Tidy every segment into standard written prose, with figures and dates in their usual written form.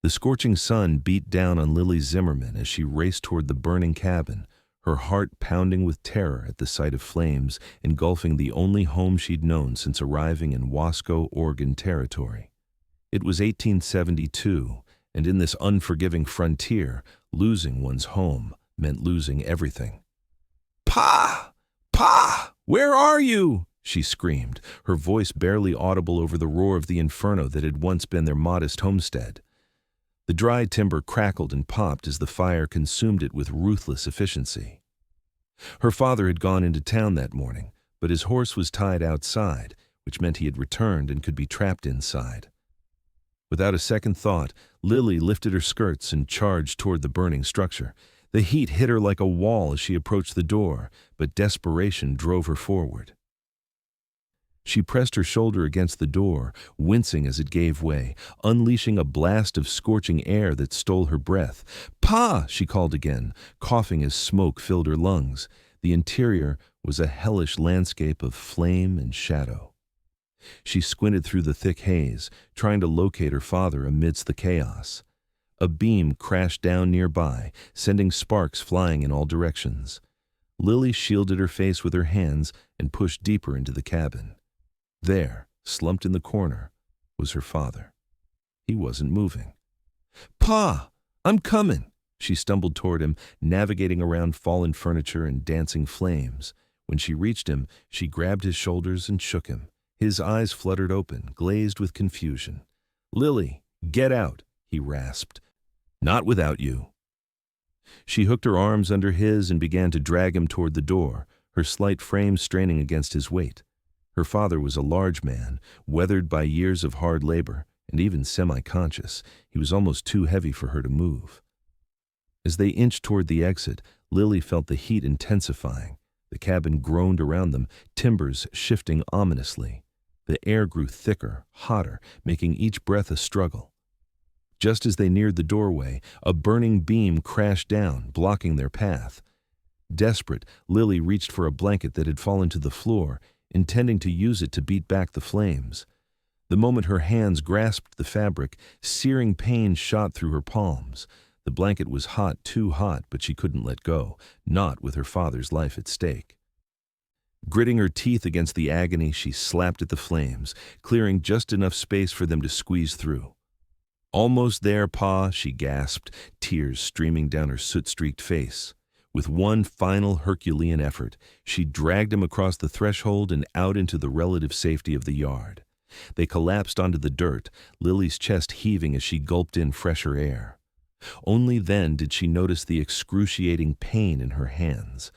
The scorching sun beat down on Lily Zimmerman as she raced toward the burning cabin, her heart pounding with terror at the sight of flames engulfing the only home she'd known since arriving in Wasco, Oregon territory. It was 1872, and in this unforgiving frontier, losing one's home meant losing everything. "Pa! Pa! Where are you?" she screamed, her voice barely audible over the roar of the inferno that had once been their modest homestead. The dry timber crackled and popped as the fire consumed it with ruthless efficiency. Her father had gone into town that morning, but his horse was tied outside, which meant he had returned and could be trapped inside. Without a second thought, Lily lifted her skirts and charged toward the burning structure. The heat hit her like a wall as she approached the door, but desperation drove her forward. She pressed her shoulder against the door, wincing as it gave way, unleashing a blast of scorching air that stole her breath. "Pa!" she called again, coughing as smoke filled her lungs. The interior was a hellish landscape of flame and shadow. She squinted through the thick haze, trying to locate her father amidst the chaos. A beam crashed down nearby, sending sparks flying in all directions. Lily shielded her face with her hands and pushed deeper into the cabin. There, slumped in the corner, was her father. He wasn't moving. "Pa! I'm coming!" She stumbled toward him, navigating around fallen furniture and dancing flames. When she reached him, she grabbed his shoulders and shook him. His eyes fluttered open, glazed with confusion. "Lily, get out!" he rasped. "Not without you." She hooked her arms under his and began to drag him toward the door, her slight frame straining against his weight. Her father was a large man, weathered by years of hard labor, and even semi-conscious. He was almost too heavy for her to move. As they inched toward the exit, Lily felt the heat intensifying. The cabin groaned around them, timbers shifting ominously. The air grew thicker, hotter, making each breath a struggle. Just as they neared the doorway, a burning beam crashed down, blocking their path. Desperate, Lily reached for a blanket that had fallen to the floor, intending to use it to beat back the flames. The moment her hands grasped the fabric, searing pain shot through her palms. The blanket was hot, too hot, but she couldn't let go, not with her father's life at stake. Gritting her teeth against the agony, she slapped at the flames, clearing just enough space for them to squeeze through. "Almost there, Pa," she gasped, tears streaming down her soot-streaked face. With one final Herculean effort, she dragged him across the threshold and out into the relative safety of the yard. They collapsed onto the dirt, Lily's chest heaving as she gulped in fresher air. Only then did she notice the excruciating pain in her hands.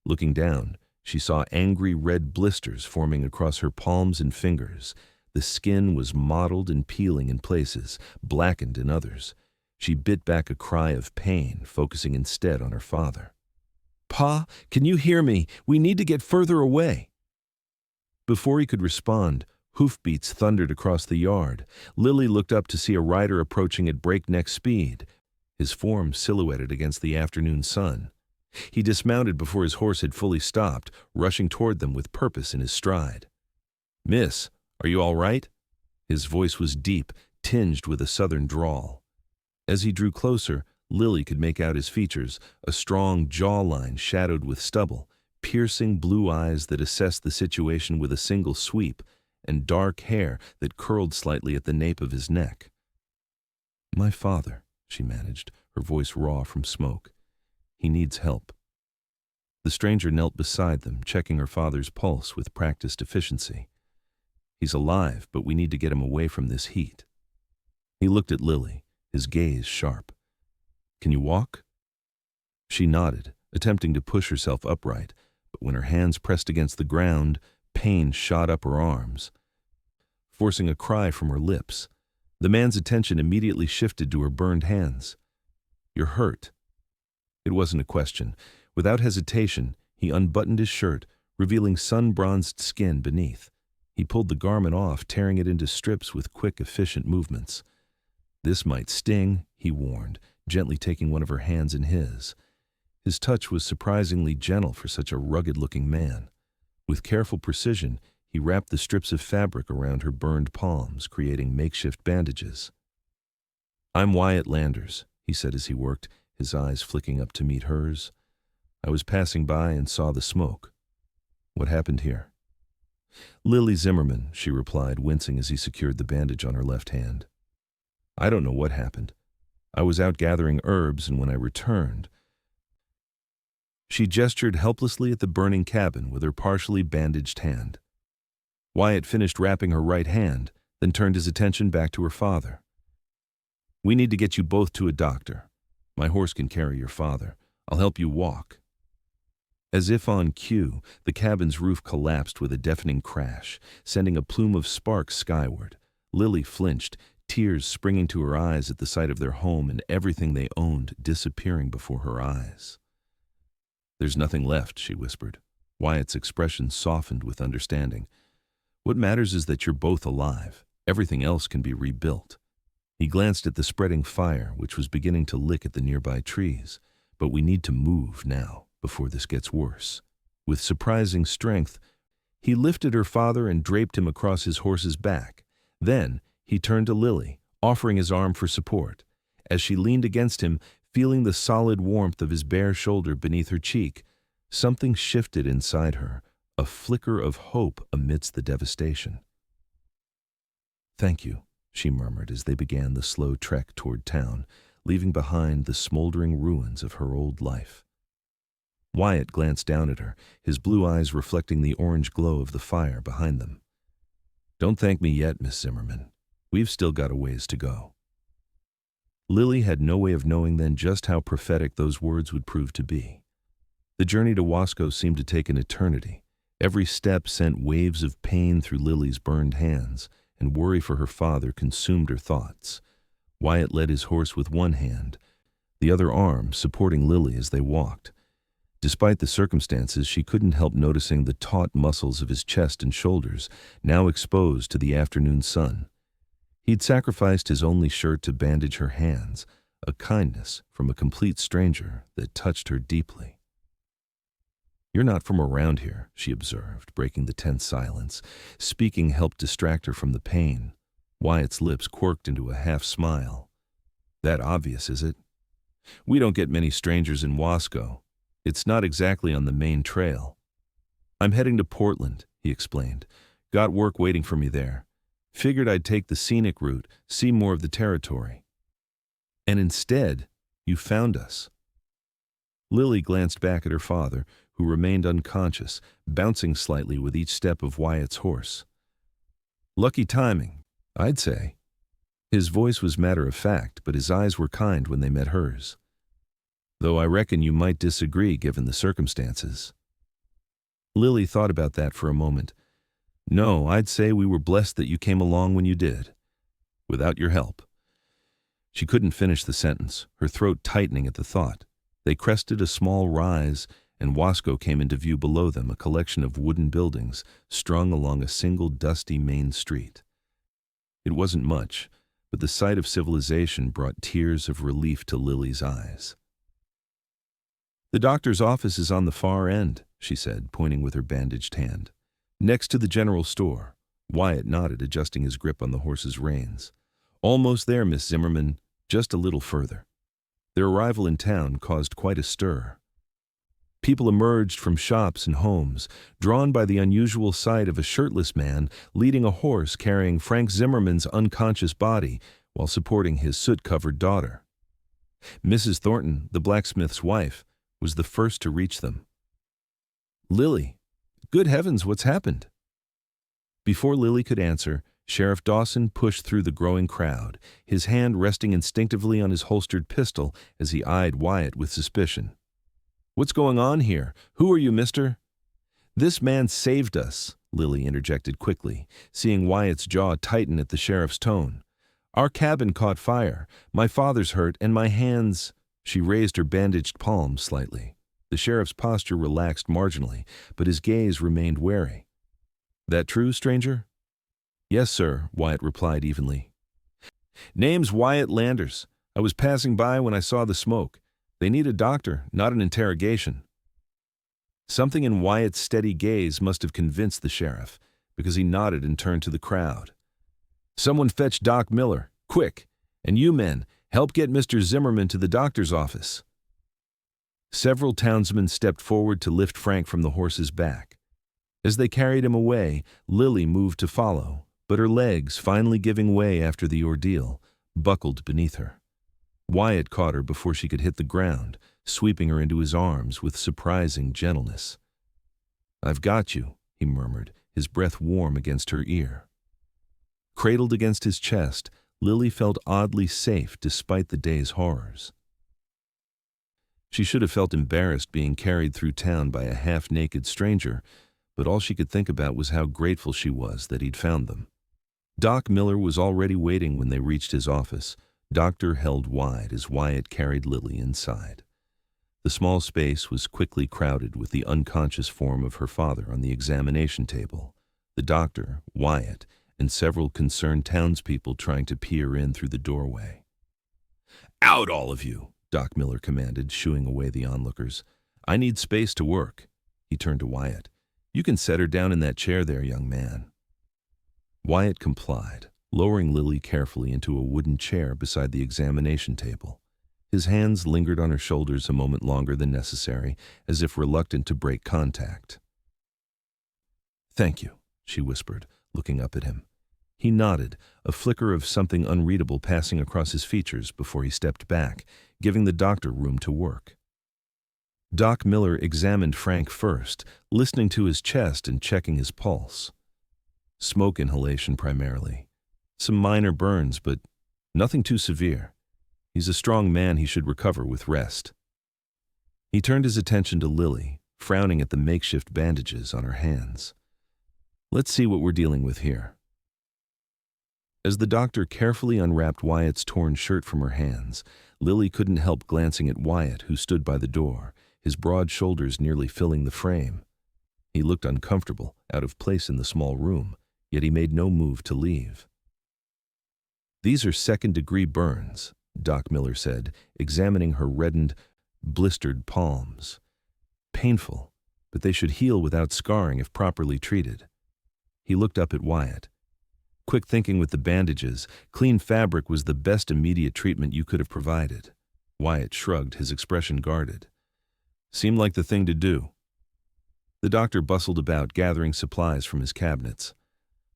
Looking down, she saw angry red blisters forming across her palms and fingers. The skin was mottled and peeling in places, blackened in others. She bit back a cry of pain, focusing instead on her father. "Pa, can you hear me? We need to get further away." Before he could respond, hoofbeats thundered across the yard. Lily looked up to see a rider approaching at breakneck speed, his form silhouetted against the afternoon sun. He dismounted before his horse had fully stopped, rushing toward them with purpose in his stride. "Miss, are you all right?" His voice was deep, tinged with a southern drawl. As he drew closer, Lily could make out his features, a strong jawline shadowed with stubble, piercing blue eyes that assessed the situation with a single sweep, and dark hair that curled slightly at the nape of his neck. "My father," she managed, her voice raw from smoke. "He needs help." The stranger knelt beside them, checking her father's pulse with practiced efficiency. "He's alive, but we need to get him away from this heat." He looked at Lily, his gaze sharp. "Can you walk?" She nodded, attempting to push herself upright, but when her hands pressed against the ground, pain shot up her arms, forcing a cry from her lips. The man's attention immediately shifted to her burned hands. "You're hurt." It wasn't a question. Without hesitation, he unbuttoned his shirt, revealing sun-bronzed skin beneath. He pulled the garment off, tearing it into strips with quick, efficient movements. "This might sting," he warned, gently taking one of her hands in his. His touch was surprisingly gentle for such a rugged-looking man. With careful precision, he wrapped the strips of fabric around her burned palms, creating makeshift bandages. "I'm Wyatt Landers," he said as he worked, his eyes flicking up to meet hers. "I was passing by and saw the smoke. What happened here?" "Lily Zimmerman," she replied, wincing as he secured the bandage on her left hand. "I don't know what happened. I was out gathering herbs, and when I returned—" She gestured helplessly at the burning cabin with her partially bandaged hand. Wyatt finished wrapping her right hand, then turned his attention back to her father. "We need to get you both to a doctor. My horse can carry your father. I'll help you walk." As if on cue, the cabin's roof collapsed with a deafening crash, sending a plume of sparks skyward. Lily flinched, tears springing to her eyes at the sight of their home and everything they owned disappearing before her eyes. "There's nothing left," she whispered. Wyatt's expression softened with understanding. "What matters is that you're both alive. Everything else can be rebuilt." He glanced at the spreading fire, which was beginning to lick at the nearby trees. "But we need to move now, before this gets worse." With surprising strength, he lifted her father and draped him across his horse's back. Then he turned to Lily, offering his arm for support. As she leaned against him, feeling the solid warmth of his bare shoulder beneath her cheek, something shifted inside her, a flicker of hope amidst the devastation. "Thank you," she murmured as they began the slow trek toward town, leaving behind the smoldering ruins of her old life. Wyatt glanced down at her, his blue eyes reflecting the orange glow of the fire behind them. "Don't thank me yet, Miss Zimmerman. We've still got a ways to go." Lily had no way of knowing then just how prophetic those words would prove to be. The journey to Wasco seemed to take an eternity. Every step sent waves of pain through Lily's burned hands, and worry for her father consumed her thoughts. Wyatt led his horse with one hand, the other arm supporting Lily as they walked. Despite the circumstances, she couldn't help noticing the taut muscles of his chest and shoulders, now exposed to the afternoon sun. He'd sacrificed his only shirt to bandage her hands, a kindness from a complete stranger that touched her deeply. "You're not from around here," she observed, breaking the tense silence. Speaking helped distract her from the pain. Wyatt's lips quirked into a half-smile. "That obvious, is it? We don't get many strangers in Wasco. It's not exactly on the main trail." "I'm heading to Portland," he explained. "Got work waiting for me there. Figured I'd take the scenic route, see more of the territory." "And instead, you found us." Lily glanced back at her father, who remained unconscious, bouncing slightly with each step of Wyatt's horse. "Lucky timing, I'd say." His voice was matter-of-fact, but his eyes were kind when they met hers. "Though I reckon you might disagree given the circumstances." Lily thought about that for a moment. "No, I'd say we were blessed that you came along when you did. Without your help." She couldn't finish the sentence, her throat tightening at the thought. They crested a small rise, and Wasco came into view below them, a collection of wooden buildings strung along a single dusty main street. It wasn't much, but the sight of civilization brought tears of relief to Lily's eyes. "The doctor's office is on the far end," she said, pointing with her bandaged hand. "Next to the general store." Wyatt nodded, adjusting his grip on the horse's reins. "Almost there, Miss Zimmerman, just a little further." Their arrival in town caused quite a stir. People emerged from shops and homes, drawn by the unusual sight of a shirtless man leading a horse carrying Frank Zimmerman's unconscious body while supporting his soot-covered daughter. Mrs. Thornton, the blacksmith's wife, was the first to reach them. "Lily, good heavens, what's happened?" Before Lily could answer, Sheriff Dawson pushed through the growing crowd, his hand resting instinctively on his holstered pistol as he eyed Wyatt with suspicion. "What's going on here? Who are you, mister?" "This man saved us," Lily interjected quickly, seeing Wyatt's jaw tighten at the sheriff's tone. "Our cabin caught fire. My father's hurt, and my hands—" She raised her bandaged palms slightly. The sheriff's posture relaxed marginally, but his gaze remained wary. "That true, stranger?" "Yes, sir," Wyatt replied evenly. "Name's Wyatt Landers. I was passing by when I saw the smoke. They need a doctor, not an interrogation." Something in Wyatt's steady gaze must have convinced the sheriff, because he nodded and turned to the crowd. "Someone fetch Doc Miller, quick, and you men, Help get Mr. Zimmerman to the doctor's office." Several townsmen stepped forward to lift Frank from the horse's back. As they carried him away, Lily moved to follow, but her legs, finally giving way after the ordeal, buckled beneath her. Wyatt caught her before she could hit the ground, sweeping her into his arms with surprising gentleness. "I've got you," he murmured, his breath warm against her ear. Cradled against his chest, Lily felt oddly safe despite the day's horrors. She should have felt embarrassed being carried through town by a half-naked stranger, but all she could think about was how grateful she was that he'd found them. Doc Miller was already waiting when they reached his office, doctor held wide as Wyatt carried Lily inside. The small space was quickly crowded with the unconscious form of her father on the examination table, the doctor, Wyatt, and several concerned townspeople trying to peer in through the doorway. "Out, all of you!" Doc Miller commanded, shooing away the onlookers. "I need space to work." He turned to Wyatt. "You can set her down in that chair there, young man." Wyatt complied, lowering Lily carefully into a wooden chair beside the examination table. His hands lingered on her shoulders a moment longer than necessary, as if reluctant to break contact. "Thank you," she whispered, looking up at him. He nodded, a flicker of something unreadable passing across his features before he stepped back, giving the doctor room to work. Doc Miller examined Frank first, listening to his chest and checking his pulse. Smoke inhalation primarily. Some minor burns, but nothing too severe. He's a strong man, he should recover with rest. He turned his attention to Lily, frowning at the makeshift bandages on her hands. "Let's see what we're dealing with here." As the doctor carefully unwrapped Wyatt's torn shirt from her hands, Lily couldn't help glancing at Wyatt, who stood by the door, his broad shoulders nearly filling the frame. He looked uncomfortable, out of place in the small room, yet he made no move to leave. "These are second-degree burns," Doc Miller said, examining her reddened, blistered palms. "Painful, but they should heal without scarring if properly treated." He looked up at Wyatt. Quick thinking with the bandages, clean fabric was the best immediate treatment you could have provided. Wyatt shrugged, his expression guarded. "Seemed like the thing to do." The doctor bustled about, gathering supplies from his cabinets.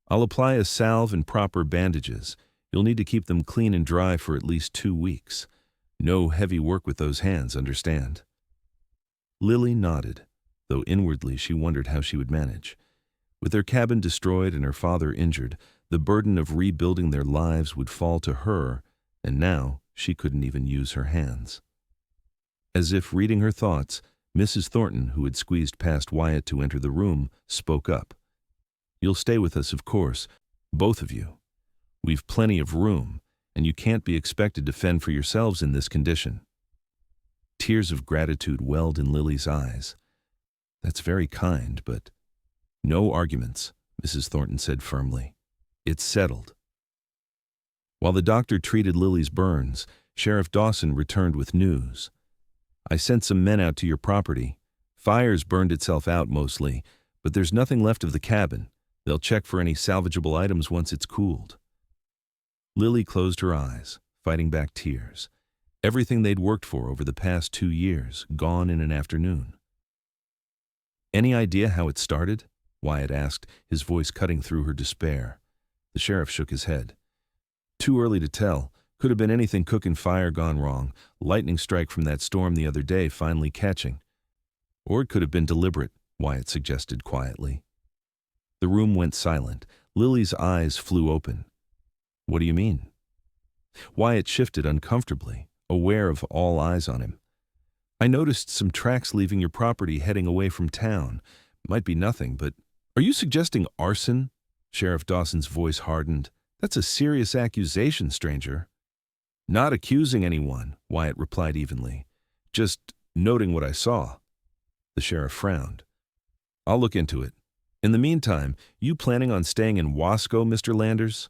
"I'll apply a salve and proper bandages. You'll need to keep them clean and dry for at least 2 weeks. No heavy work with those hands, understand?" Lily nodded, though inwardly she wondered how she would manage. With their cabin destroyed and her father injured, the burden of rebuilding their lives would fall to her, and now she couldn't even use her hands. As if reading her thoughts, Mrs. Thornton, who had squeezed past Wyatt to enter the room, spoke up. "You'll stay with us, of course, both of you. We've plenty of room, and you can't be expected to fend for yourselves in this condition." Tears of gratitude welled in Lily's eyes. "That's very kind, but—" "No arguments," Mrs. Thornton said firmly. "It's settled." While the doctor treated Lily's burns, Sheriff Dawson returned with news. "I sent some men out to your property. Fire's burned itself out mostly, but there's nothing left of the cabin. They'll check for any salvageable items once it's cooled." Lily closed her eyes, fighting back tears. Everything they'd worked for over the past 2 years, gone in an afternoon. "Any idea how it started?" Wyatt asked, his voice cutting through her despair. The sheriff shook his head. "Too early to tell. Could have been anything cooking fire gone wrong, lightning strike from that storm the other day finally catching. Or it could have been deliberate," Wyatt suggested quietly. The room went silent. Lily's eyes flew open. "What do you mean?" Wyatt shifted uncomfortably, aware of all eyes on him. "I noticed some tracks leaving your property heading away from town. Might be nothing, but—" "Are you suggesting arson?" Sheriff Dawson's voice hardened. "That's a serious accusation, stranger." "Not accusing anyone," Wyatt replied evenly. "Just noting what I saw." The sheriff frowned. "I'll look into it. In the meantime, you planning on staying in Wasco, Mr. Landers?"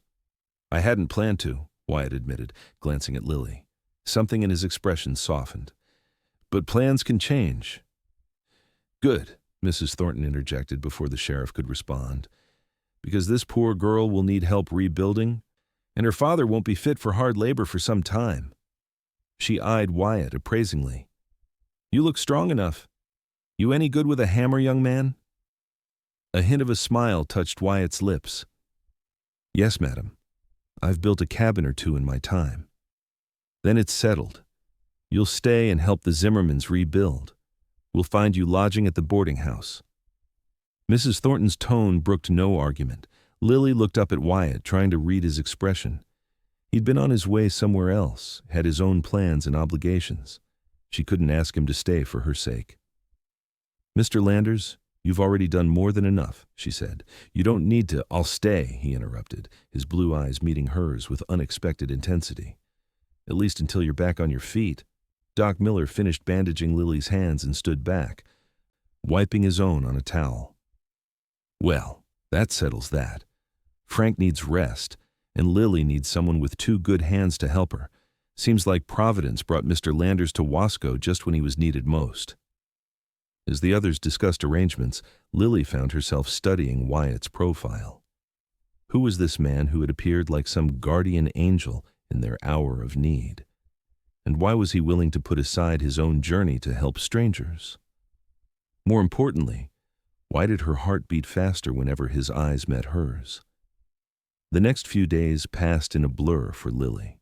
"I hadn't planned to," Wyatt admitted, glancing at Lily. Something in his expression softened. "But plans can change." "Good," Mrs. Thornton interjected before the sheriff could respond. "Because this poor girl will need help rebuilding, and her father won't be fit for hard labor for some time." She eyed Wyatt appraisingly. "You look strong enough. You any good with a hammer, young man?" A hint of a smile touched Wyatt's lips. "Yes, madam. I've built a cabin or two in my time." "Then it's settled. You'll stay and help the Zimmermans rebuild. We'll find you lodging at the boarding house." Mrs. Thornton's tone brooked no argument. Lily looked up at Wyatt, trying to read his expression. He'd been on his way somewhere else, had his own plans and obligations. She couldn't ask him to stay for her sake. "Mr. Landers, you've already done more than enough," she said. "You don't need to—" "I'll stay," he interrupted, his blue eyes meeting hers with unexpected intensity. "At least until you're back on your feet." Doc Miller finished bandaging Lily's hands and stood back, wiping his own on a towel. "Well, that settles that. Frank needs rest, and Lily needs someone with two good hands to help her. Seems like Providence brought Mr. Landers to Wasco just when he was needed most." As the others discussed arrangements, Lily found herself studying Wyatt's profile. Who was this man who had appeared like some guardian angel in their hour of need? And why was he willing to put aside his own journey to help strangers? More importantly, why did her heart beat faster whenever his eyes met hers? The next few days passed in a blur for Lily.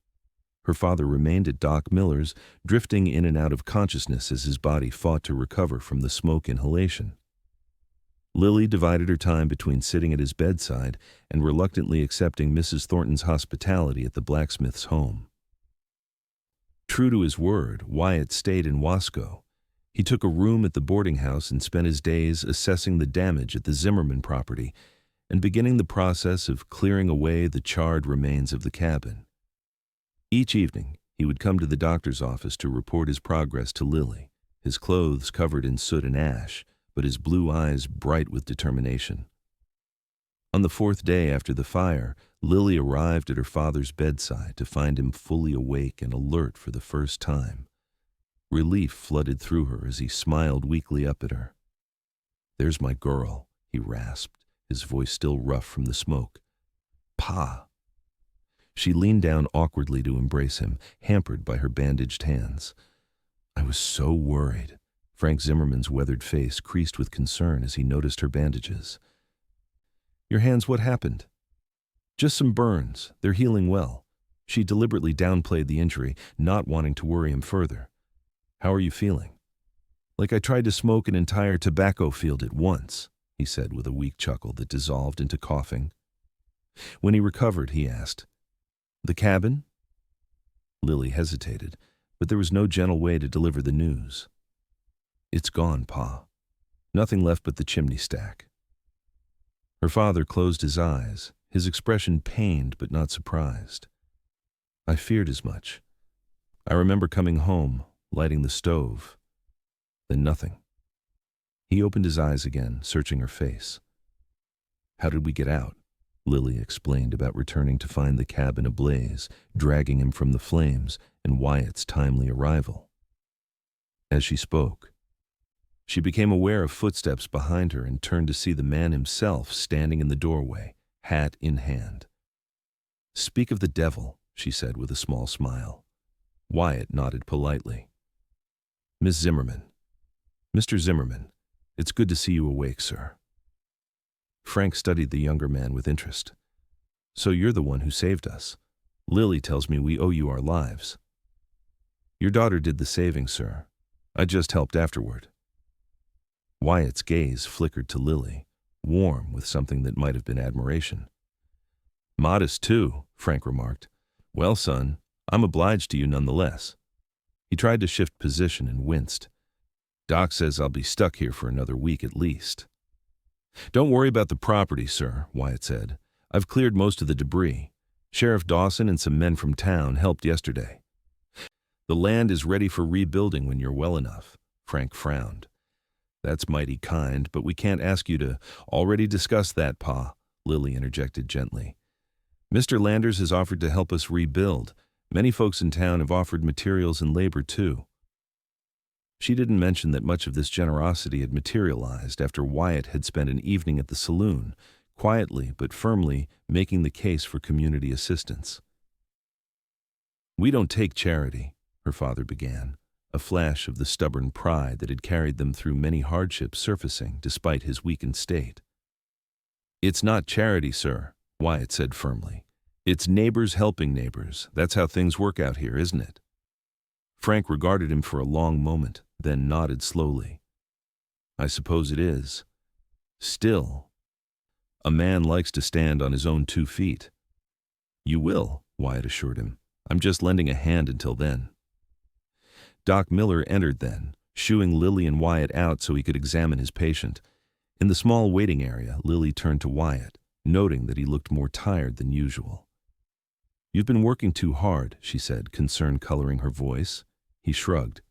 Her father remained at Doc Miller's, drifting in and out of consciousness as his body fought to recover from the smoke inhalation. Lily divided her time between sitting at his bedside and reluctantly accepting Mrs. Thornton's hospitality at the blacksmith's home. True to his word, Wyatt stayed in Wasco. He took a room at the boarding house and spent his days assessing the damage at the Zimmerman property and beginning the process of clearing away the charred remains of the cabin. Each evening, he would come to the doctor's office to report his progress to Lily, his clothes covered in soot and ash, but his blue eyes bright with determination. On the fourth day after the fire, Lily arrived at her father's bedside to find him fully awake and alert for the first time. Relief flooded through her as he smiled weakly up at her. "There's my girl," he rasped, his voice still rough from the smoke. "Pa." She leaned down awkwardly to embrace him, hampered by her bandaged hands. "I was so worried." Frank Zimmerman's weathered face creased with concern as he noticed her bandages. "Your hands, what happened?" "Just some burns. They're healing well." She deliberately downplayed the injury, not wanting to worry him further. "How are you feeling?" "Like I tried to smoke an entire tobacco field at once," he said with a weak chuckle that dissolved into coughing. When he recovered, he asked, "The cabin?" Lily hesitated, but there was no gentle way to deliver the news. "It's gone, Pa. Nothing left but the chimney stack." Her father closed his eyes, his expression pained but not surprised. "I feared as much. I remember coming home, lighting the stove. Then nothing." He opened his eyes again, searching her face. "How did we get out?" Lily explained about returning to find the cabin ablaze, dragging him from the flames, and Wyatt's timely arrival. As she spoke, she became aware of footsteps behind her and turned to see the man himself standing in the doorway, hat in hand. "Speak of the devil," she said with a small smile. Wyatt nodded politely. "Miss Zimmerman. Mr. Zimmerman, it's good to see you awake, sir." Frank studied the younger man with interest. "So you're the one who saved us. Lily tells me we owe you our lives." "Your daughter did the saving, sir. I just helped afterward." Wyatt's gaze flickered to Lily, warm with something that might have been admiration. "Modest, too," Frank remarked. "Well, son, I'm obliged to you nonetheless." He tried to shift position and winced. "Doc says I'll be stuck here for another week at least." "Don't worry about the property, sir," Wyatt said. "I've cleared most of the debris. Sheriff Dawson and some men from town helped yesterday. The land is ready for rebuilding when you're well enough." Frank frowned. "That's mighty kind, but we can't ask you to—" "Already discussed that, Pa," Lily interjected gently. "Mr. Landers has offered to help us rebuild. Many folks in town have offered materials and labor, too." She didn't mention that much of this generosity had materialized after Wyatt had spent an evening at the saloon, quietly but firmly making the case for community assistance. "We don't take charity. her father began, a flash of the stubborn pride that had carried them through many hardships surfacing despite his weakened state. "It's not charity, sir," Wyatt said firmly. "It's neighbors helping neighbors. That's how things work out here, isn't it?" Frank regarded him for a long moment, then nodded slowly. "I suppose it is. Still, a man likes to stand on his own 2 feet. "You will," Wyatt assured him. "I'm just lending a hand until then." Doc Miller entered then, shooing Lily and Wyatt out so he could examine his patient. In the small waiting area, Lily turned to Wyatt, noting that he looked more tired than usual. "You've been working too hard," she said, concern coloring her voice. He shrugged.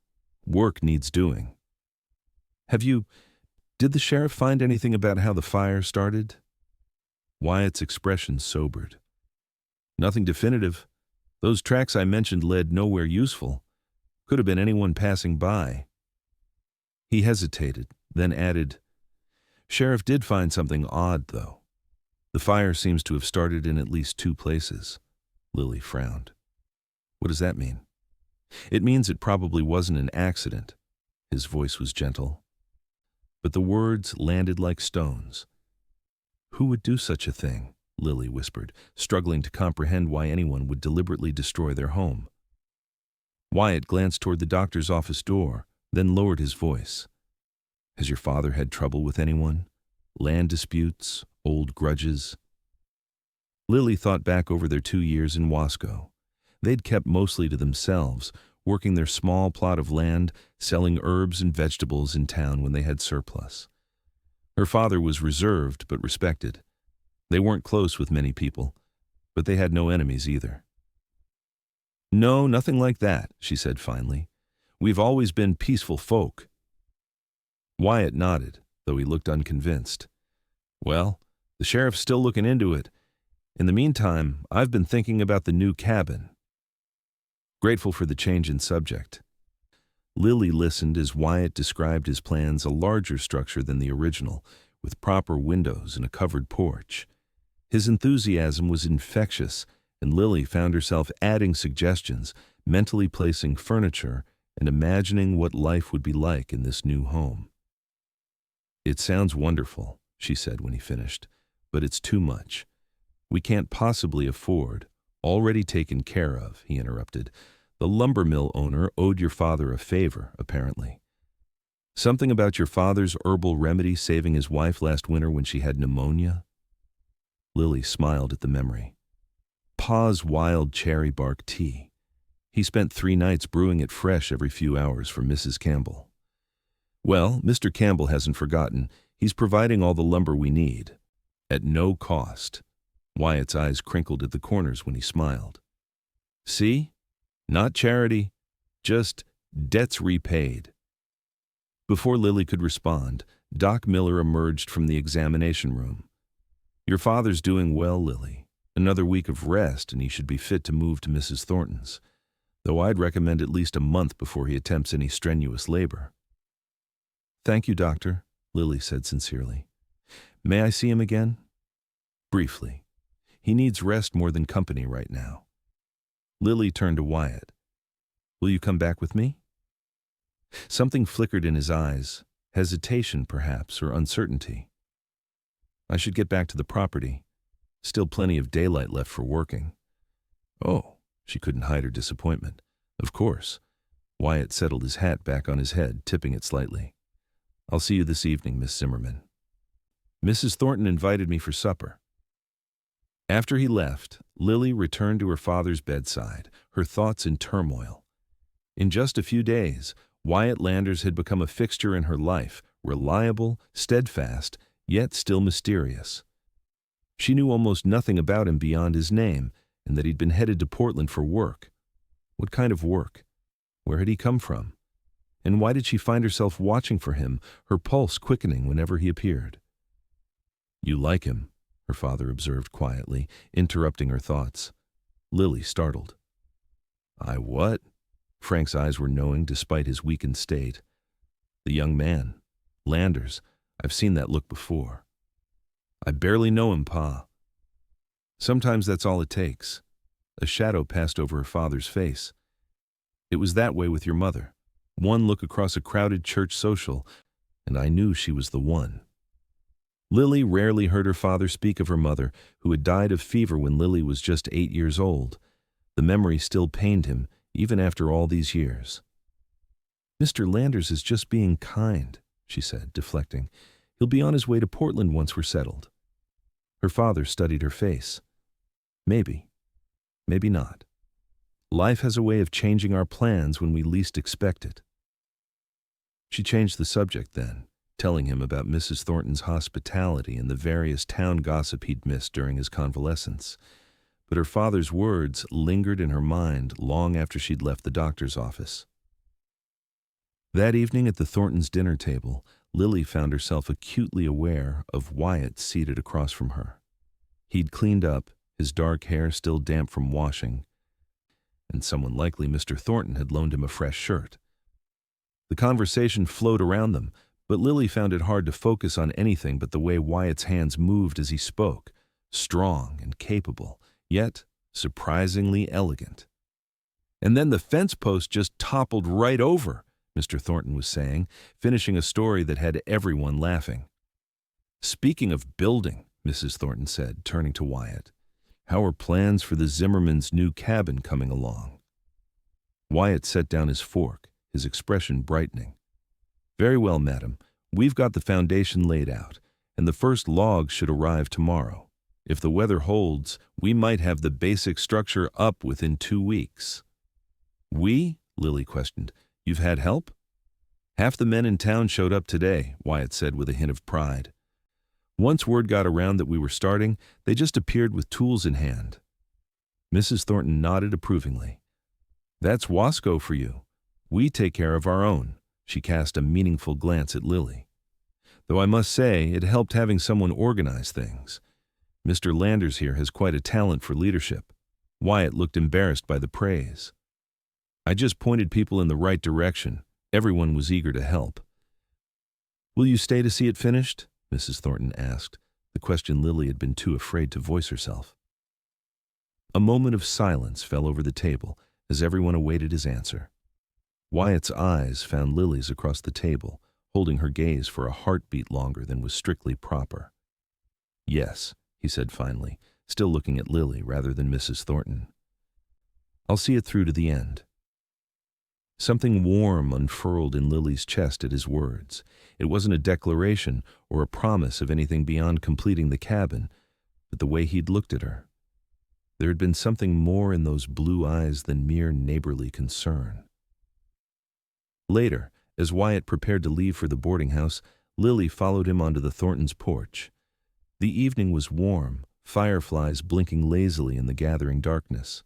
"Work needs doing." Did the sheriff find anything about how the fire started?" Wyatt's expression sobered. "Nothing definitive. Those tracks I mentioned led nowhere useful. Could have been anyone passing by." He hesitated, then added, "Sheriff did find something odd, though. The fire seems to have started in at least 2 places." Lily frowned. "What does that mean?" "It means it probably wasn't an accident." His voice was gentle, but the words landed like stones. "Who would do such a thing?" Lily whispered, struggling to comprehend why anyone would deliberately destroy their home. Wyatt glanced toward the doctor's office door, then lowered his voice. "Has your father had trouble with anyone? Land disputes? Old grudges?" Lily thought back over their 2 years in Wasco. They'd kept mostly to themselves, working their small plot of land, selling herbs and vegetables in town when they had surplus. Her father was reserved but respected. They weren't close with many people, but they had no enemies either. "No, nothing like that," she said finally. "We've always been peaceful folk." Wyatt nodded, though he looked unconvinced. "Well, the sheriff's still looking into it. In the meantime, I've been thinking about the new cabin." Grateful for the change in subject, Lily listened as Wyatt described his plans a larger structure than the original, with proper windows and a covered porch. His enthusiasm was infectious, and Lily found herself adding suggestions, mentally placing furniture, and imagining what life would be like in this new home. "It sounds wonderful," she said when he finished, "but it's too much. We can't possibly afford." "Already taken care of," he interrupted. "The lumber mill owner owed your father a favor, apparently. Something about your father's herbal remedy saving his wife last winter when she had pneumonia?" Lily smiled at the memory. "Pa's wild cherry bark tea. He spent 3 nights brewing it fresh every few hours for Mrs. Campbell. Well, Mr. Campbell hasn't forgotten. He's providing all the lumber we need. At no cost." Wyatt's eyes crinkled at the corners when he smiled. "See? Not charity, just debts repaid." Before Lily could respond, Doc Miller emerged from the examination room. "Your father's doing well, Lily. Another week of rest and he should be fit to move to Mrs. Thornton's, though I'd recommend at least a month before he attempts any strenuous labor." "Thank you, doctor," Lily said sincerely. "May I see him again?" "Briefly. He needs rest more than company right now." Lily turned to Wyatt. "Will you come back with me?" Something flickered in his eyes, hesitation perhaps, or uncertainty. "I should get back to the property. Still plenty of daylight left for working." "Oh," she couldn't hide her disappointment. "Of course." Wyatt settled his hat back on his head, tipping it slightly. "I'll see you this evening, Miss Zimmerman. Mrs. Thornton invited me for supper." After he left, Lily returned to her father's bedside, her thoughts in turmoil. In just a few days, Wyatt Landers had become a fixture in her life, reliable, steadfast, yet still mysterious. She knew almost nothing about him beyond his name, and that he'd been headed to Portland for work. What kind of work? Where had he come from? And why did she find herself watching for him, her pulse quickening whenever he appeared? "You like him," her father observed quietly, interrupting her thoughts. Lily startled. "I what?" Frank's eyes were knowing despite his weakened state. "The young man. Landers. I've seen that look before." "I barely know him, Pa." Sometimes that's all it takes. A shadow passed over her father's face. It was that way with your mother. One look across a crowded church social, and I knew she was the one. Lily rarely heard her father speak of her mother, who had died of fever when Lily was just 8 years old. The memory still pained him, even after all these years. "Mr. Landers is just being kind," she said, deflecting. "He'll be on his way to Portland once we're settled." Her father studied her face. "Maybe. Maybe not. Life has a way of changing our plans when we least expect it." She changed the subject then, telling him about Mrs. Thornton's hospitality and the various town gossip he'd missed during his convalescence. But her father's words lingered in her mind long after she'd left the doctor's office. That evening at the Thorntons' dinner table, Lily found herself acutely aware of Wyatt seated across from her. He'd cleaned up, his dark hair still damp from washing, and someone likely Mr. Thornton had loaned him a fresh shirt. The conversation flowed around them, but Lily found it hard to focus on anything but the way Wyatt's hands moved as he spoke, strong and capable, yet surprisingly elegant. "And then the fence post just toppled right over," Mr. Thornton was saying, finishing a story that had everyone laughing. "Speaking of building," Mrs. Thornton said, turning to Wyatt, "how are plans for the Zimmerman's new cabin coming along?" Wyatt set down his fork, his expression brightening. "Very well, madam. We've got the foundation laid out, and the first logs should arrive tomorrow. If the weather holds, we might have the basic structure up within 2 weeks." "We?" Lily questioned. "You've had help?" "Half the men in town showed up today," Wyatt said with a hint of pride. "Once word got around that we were starting, they just appeared with tools in hand." Mrs. Thornton nodded approvingly. "That's Wasco for you. We take care of our own." She cast a meaningful glance at Lily. "Though I must say, it helped having someone organize things. Mr. Landers here has quite a talent for leadership." Wyatt looked embarrassed by the praise. "I just pointed people in the right direction. Everyone was eager to help." "Will you stay to see it finished?" Mrs. Thornton asked, the question Lily had been too afraid to voice herself. A moment of silence fell over the table as everyone awaited his answer. Wyatt's eyes found Lily's across the table, holding her gaze for a heartbeat longer than was strictly proper. "Yes," he said finally, still looking at Lily rather than Mrs. Thornton. "I'll see it through to the end." Something warm unfurled in Lily's chest at his words. It wasn't a declaration or a promise of anything beyond completing the cabin, but the way he'd looked at her. There had been something more in those blue eyes than mere neighborly concern. Later, as Wyatt prepared to leave for the boarding house, Lily followed him onto the Thorntons' porch. The evening was warm, fireflies blinking lazily in the gathering darkness.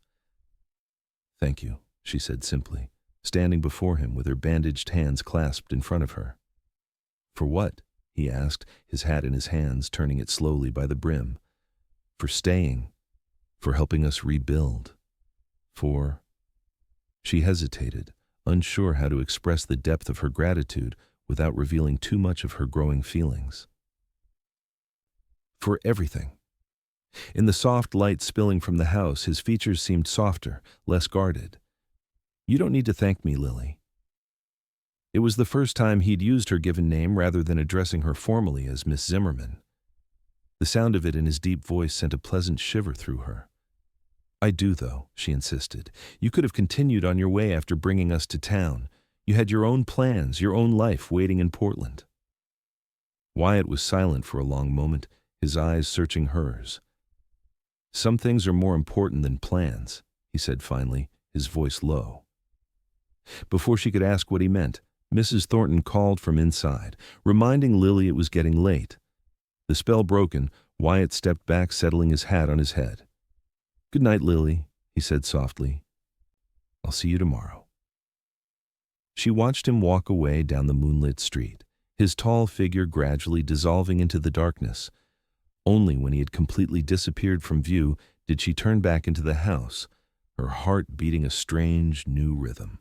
"Thank you," she said simply, standing before him with her bandaged hands clasped in front of her. "For what?" he asked, his hat in his hands, turning it slowly by the brim. "For staying. For helping us rebuild. For—" She hesitated, unsure how to express the depth of her gratitude without revealing too much of her growing feelings. "For everything." In the soft light spilling from the house, his features seemed softer, less guarded. "You don't need to thank me, Lily." It was the first time he'd used her given name rather than addressing her formally as Miss Zimmerman. The sound of it in his deep voice sent a pleasant shiver through her. "I do, though," she insisted. "You could have continued on your way after bringing us to town. You had your own plans, your own life waiting in Portland." Wyatt was silent for a long moment, his eyes searching hers. "Some things are more important than plans," he said finally, his voice low. Before she could ask what he meant, Mrs. Thornton called from inside, reminding Lily it was getting late. The spell broken, Wyatt stepped back, settling his hat on his head. "Good night, Lily," he said softly. "I'll see you tomorrow." She watched him walk away down the moonlit street, his tall figure gradually dissolving into the darkness. Only when he had completely disappeared from view did she turn back into the house, her heart beating a strange, new rhythm.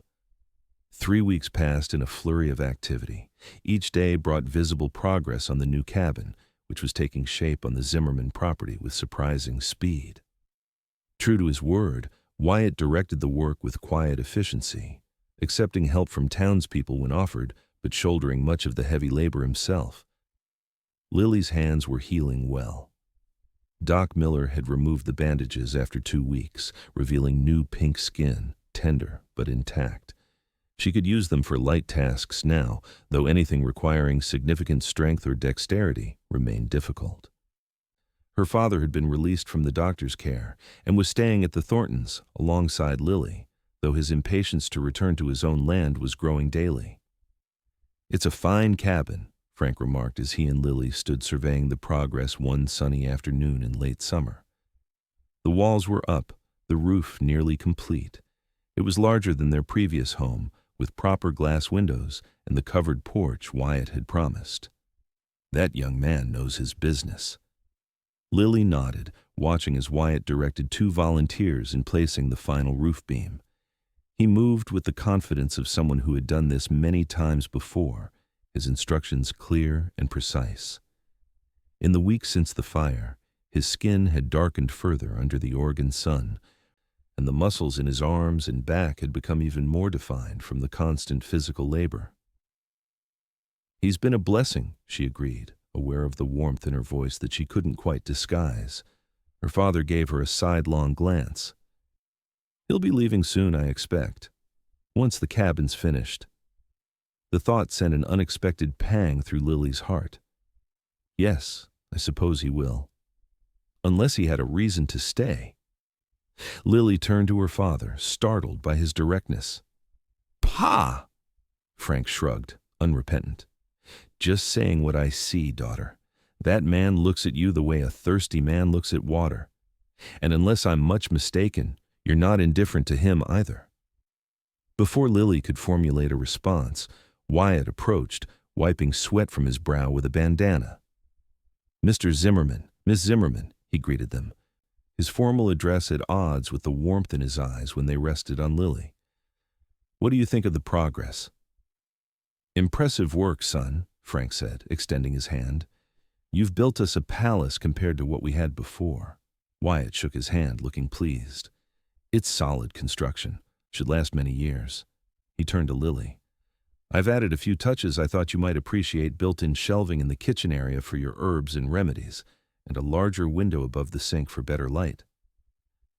3 weeks passed in a flurry of activity. Each day brought visible progress on the new cabin, which was taking shape on the Zimmerman property with surprising speed. True to his word, Wyatt directed the work with quiet efficiency. accepting help from townspeople when offered, but shouldering much of the heavy labor himself. Lily's hands were healing well. Doc Miller had removed the bandages after 2 weeks, revealing new pink skin, tender but intact. She could use them for light tasks now, though anything requiring significant strength or dexterity remained difficult. Her father had been released from the doctor's care and was staying at the Thorntons alongside Lily, though his impatience to return to his own land was growing daily. "It's a fine cabin," Frank remarked as he and Lily stood surveying the progress one sunny afternoon in late summer. The walls were up, the roof nearly complete. It was larger than their previous home, with proper glass windows and the covered porch Wyatt had promised. "That young man knows his business." Lily nodded, watching as Wyatt directed 2 volunteers in placing the final roof beam. He moved with the confidence of someone who had done this many times before, his instructions clear and precise. In the weeks since the fire, his skin had darkened further under the Oregon sun, and the muscles in his arms and back had become even more defined from the constant physical labor. "He's been a blessing," she agreed, aware of the warmth in her voice that she couldn't quite disguise. Her father gave her a sidelong glance. "He'll be leaving soon, I expect, once the cabin's finished." The thought sent an unexpected pang through Lily's heart. "Yes, I suppose he will. Unless he had a reason to stay." Lily turned to her father, startled by his directness. "Pa!" Frank shrugged, unrepentant. "Just saying what I see, daughter. That man looks at you the way a thirsty man looks at water. And unless I'm much mistaken, you're not indifferent to him either." Before Lily could formulate a response, Wyatt approached, wiping sweat from his brow with a bandana. "Mr. Zimmerman, Miss Zimmerman," he greeted them, his formal address at odds with the warmth in his eyes when they rested on Lily. "What do you think of the progress?" "Impressive work, son," Frank said, extending his hand. "You've built us a palace compared to what we had before." Wyatt shook his hand, looking pleased. "It's solid construction. Should last many years." He turned to Lily. "I've added a few touches I thought you might appreciate: built-in shelving in the kitchen area for your herbs and remedies, and a larger window above the sink for better light."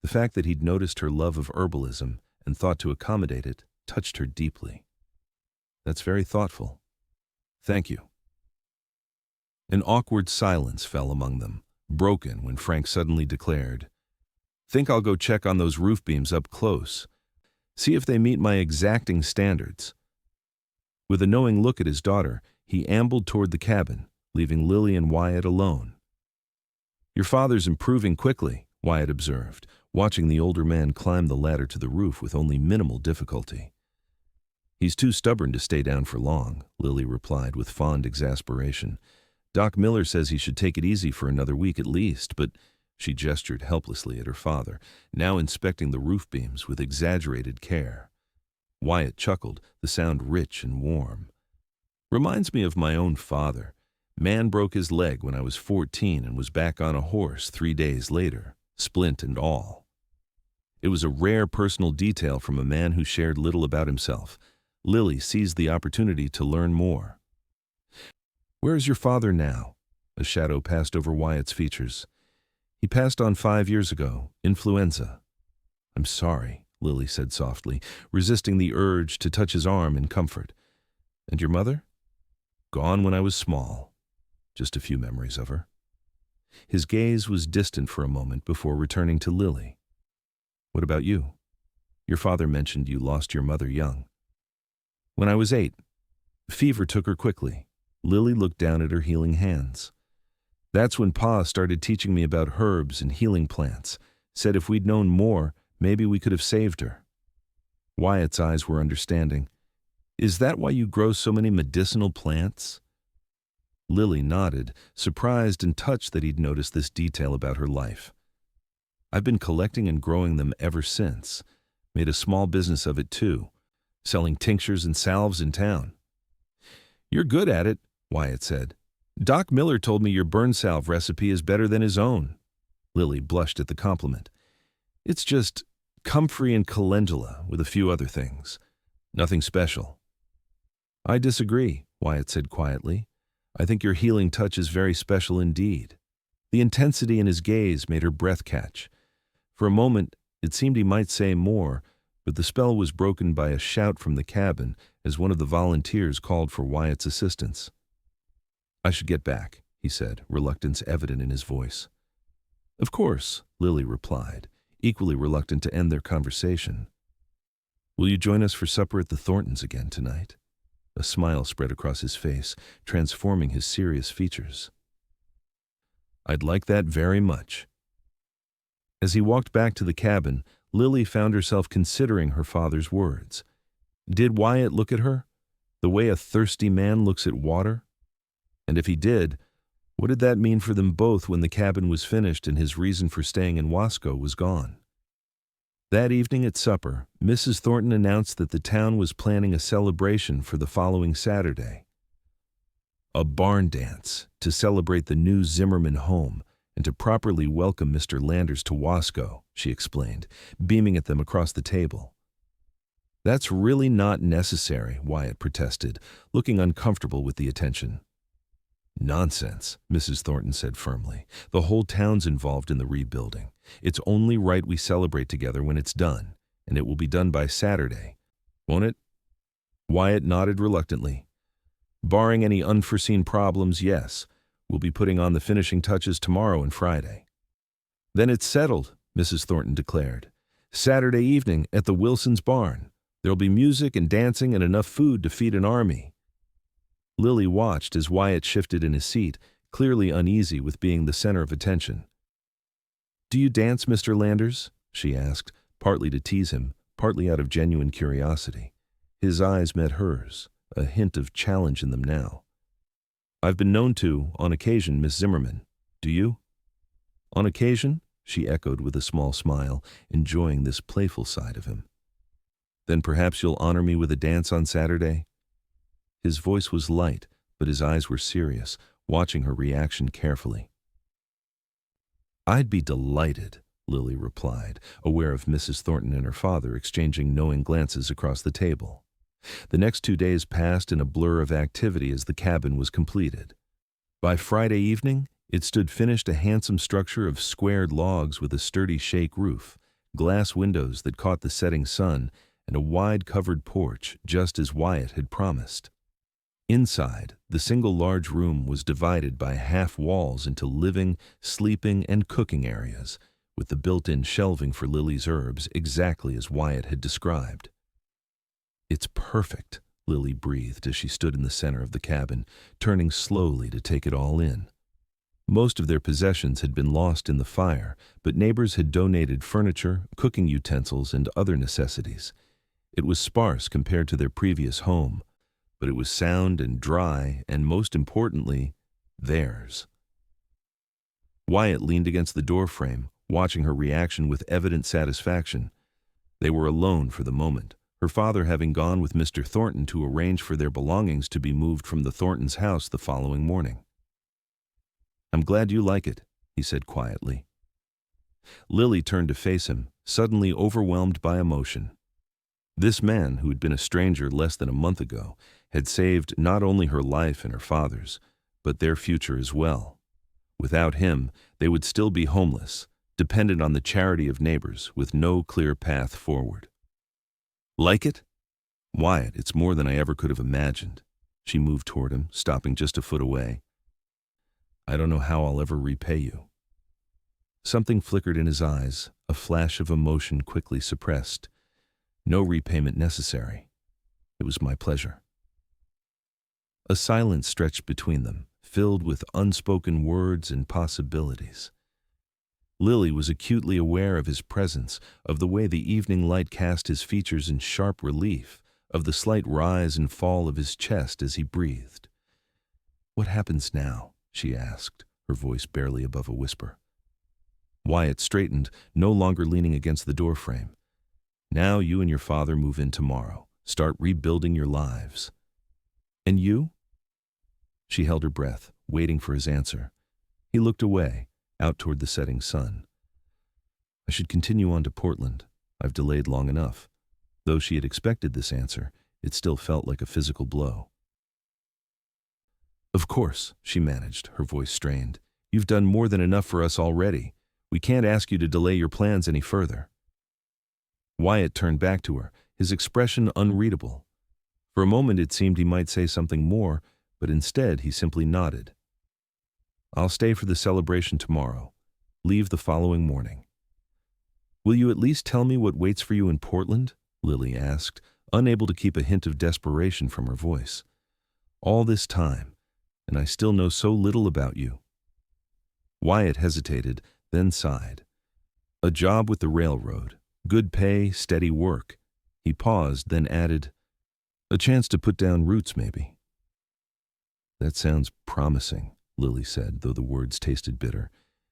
The fact that he'd noticed her love of herbalism and thought to accommodate it touched her deeply. "That's very thoughtful. Thank you." An awkward silence fell among them, broken when Frank suddenly declared, "Think I'll go check on those roof beams up close. See if they meet my exacting standards." With a knowing look at his daughter, he ambled toward the cabin, leaving Lily and Wyatt alone. "Your father's improving quickly," Wyatt observed, watching the older man climb the ladder to the roof with only minimal difficulty. "He's too stubborn to stay down for long," Lily replied with fond exasperation. "Doc Miller says he should take it easy for another week at least, but—" She gestured helplessly at her father, now inspecting the roof beams with exaggerated care. Wyatt chuckled, the sound rich and warm. "Reminds me of my own father. Man broke his leg when I was 14 and was back on a horse 3 days later, splint and all." It was a rare personal detail from a man who shared little about himself. Lily seized the opportunity to learn more. "Where is your father now?" A shadow passed over Wyatt's features. "He passed on 5 years ago, influenza." "I'm sorry," Lily said softly, resisting the urge to touch his arm in comfort. "And your mother?" "Gone when I was small. Just a few memories of her." His gaze was distant for a moment before returning to Lily. "What about you? Your father mentioned you lost your mother young." "When I was 8. Fever took her quickly." Lily looked down at her healing hands. "That's when Pa started teaching me about herbs and healing plants. Said if we'd known more, maybe we could have saved her." Wyatt's eyes were understanding. "Is that why you grow so many medicinal plants?" Lily nodded, surprised and touched that he'd noticed this detail about her life. "I've been collecting and growing them ever since. Made a small business of it too, selling tinctures and salves in town." "You're good at it," Wyatt said. "Doc Miller told me your burn salve recipe is better than his own." Lily blushed at the compliment. "It's just comfrey and calendula with a few other things. Nothing special. I disagree, Wyatt said quietly. I think your healing touch is very special indeed. The intensity in his gaze made her breath catch. For a moment, it seemed he might say more, but the spell was broken by a shout from the cabin as one of the volunteers called for Wyatt's assistance. I should get back, he said, reluctance evident in his voice. Of course, Lily replied, equally reluctant to end their conversation. Will you join us for supper at the Thorntons again tonight? A smile spread across his face, transforming his serious features. I'd like that very much. As he walked back to the cabin, Lily found herself considering her father's words. Did Wyatt look at her, the way a thirsty man looks at water? And if he did, what did that mean for them both when the cabin was finished and his reason for staying in Wasco was gone? That evening at supper, Mrs. Thornton announced that the town was planning a celebration for the following Saturday. A barn dance to celebrate the new Zimmerman home and to properly welcome Mr. Landers to Wasco, she explained, beaming at them across the table. That's really not necessary, Wyatt protested, looking uncomfortable with the attention. Nonsense, Mrs. Thornton said firmly. The whole town's involved in the rebuilding. It's only right we celebrate together when it's done, and it will be done by Saturday. Won't it? Wyatt nodded reluctantly. Barring any unforeseen problems, yes. We'll be putting on the finishing touches tomorrow and Friday. Then it's settled, Mrs. Thornton declared. Saturday evening at the Wilsons' barn. There'll be music and dancing and enough food to feed an army. Lily watched as Wyatt shifted in his seat, clearly uneasy with being the center of attention. Do you dance, Mr. Landers? She asked, partly to tease him, partly out of genuine curiosity. His eyes met hers, a hint of challenge in them now. I've been known to, on occasion, Miss Zimmerman. Do you? On occasion? She echoed with a small smile, enjoying this playful side of him. Then perhaps you'll honor me with a dance on Saturday? His voice was light, but his eyes were serious, watching her reaction carefully. I'd be delighted, Lily replied, aware of Mrs. Thornton and her father exchanging knowing glances across the table. The next 2 days passed in a blur of activity as the cabin was completed. By Friday evening, it stood finished, a handsome structure of squared logs with a sturdy shake roof, glass windows that caught the setting sun, and a wide covered porch, just as Wyatt had promised. Inside, the single large room was divided by half walls into living, sleeping, and cooking areas, with the built-in shelving for Lily's herbs exactly as Wyatt had described. It's perfect, Lily breathed as she stood in the center of the cabin, turning slowly to take it all in. Most of their possessions had been lost in the fire, but neighbors had donated furniture, cooking utensils, and other necessities. It was sparse compared to their previous home, but it was sound and dry, and most importantly, theirs. Wyatt leaned against the doorframe, watching her reaction with evident satisfaction. They were alone for the moment, her father having gone with Mr. Thornton to arrange for their belongings to be moved from the Thorntons' house the following morning. I'm glad you like it, he said quietly. Lily turned to face him, suddenly overwhelmed by emotion. This man, who had been a stranger less than a month ago, had saved not only her life and her father's, but their future as well. Without him, they would still be homeless, dependent on the charity of neighbors, with no clear path forward. Like it? Wyatt, it's more than I ever could have imagined. She moved toward him, stopping just a foot away. I don't know how I'll ever repay you. Something flickered in his eyes, a flash of emotion quickly suppressed. No repayment necessary. It was my pleasure. A silence stretched between them, filled with unspoken words and possibilities. Lily was acutely aware of his presence, of the way the evening light cast his features in sharp relief, of the slight rise and fall of his chest as he breathed. What happens now? She asked, her voice barely above a whisper. Wyatt straightened, no longer leaning against the doorframe. Now you and your father move in tomorrow. Start rebuilding your lives. And you? She held her breath, waiting for his answer. He looked away, out toward the setting sun. I should continue on to Portland. I've delayed long enough. Though she had expected this answer, It still felt like a physical blow. "Of course," she managed, her voice strained. "You've done more than enough for us already. We can't ask you to delay your plans any further." Wyatt turned back to her, his expression unreadable. For a moment it seemed he might say something more, but instead he simply nodded. "I'll stay for the celebration tomorrow. Leave the following morning." "Will you at least tell me what waits for you in Portland?" Lily asked, unable to keep a hint of desperation from her voice. "All this time, and I still know so little about you." Wyatt hesitated, then sighed. "A job with the railroad. Good pay, steady work." He paused, then added, "A chance to put down roots, maybe." "That sounds promising," Lily said, though the words tasted bitter.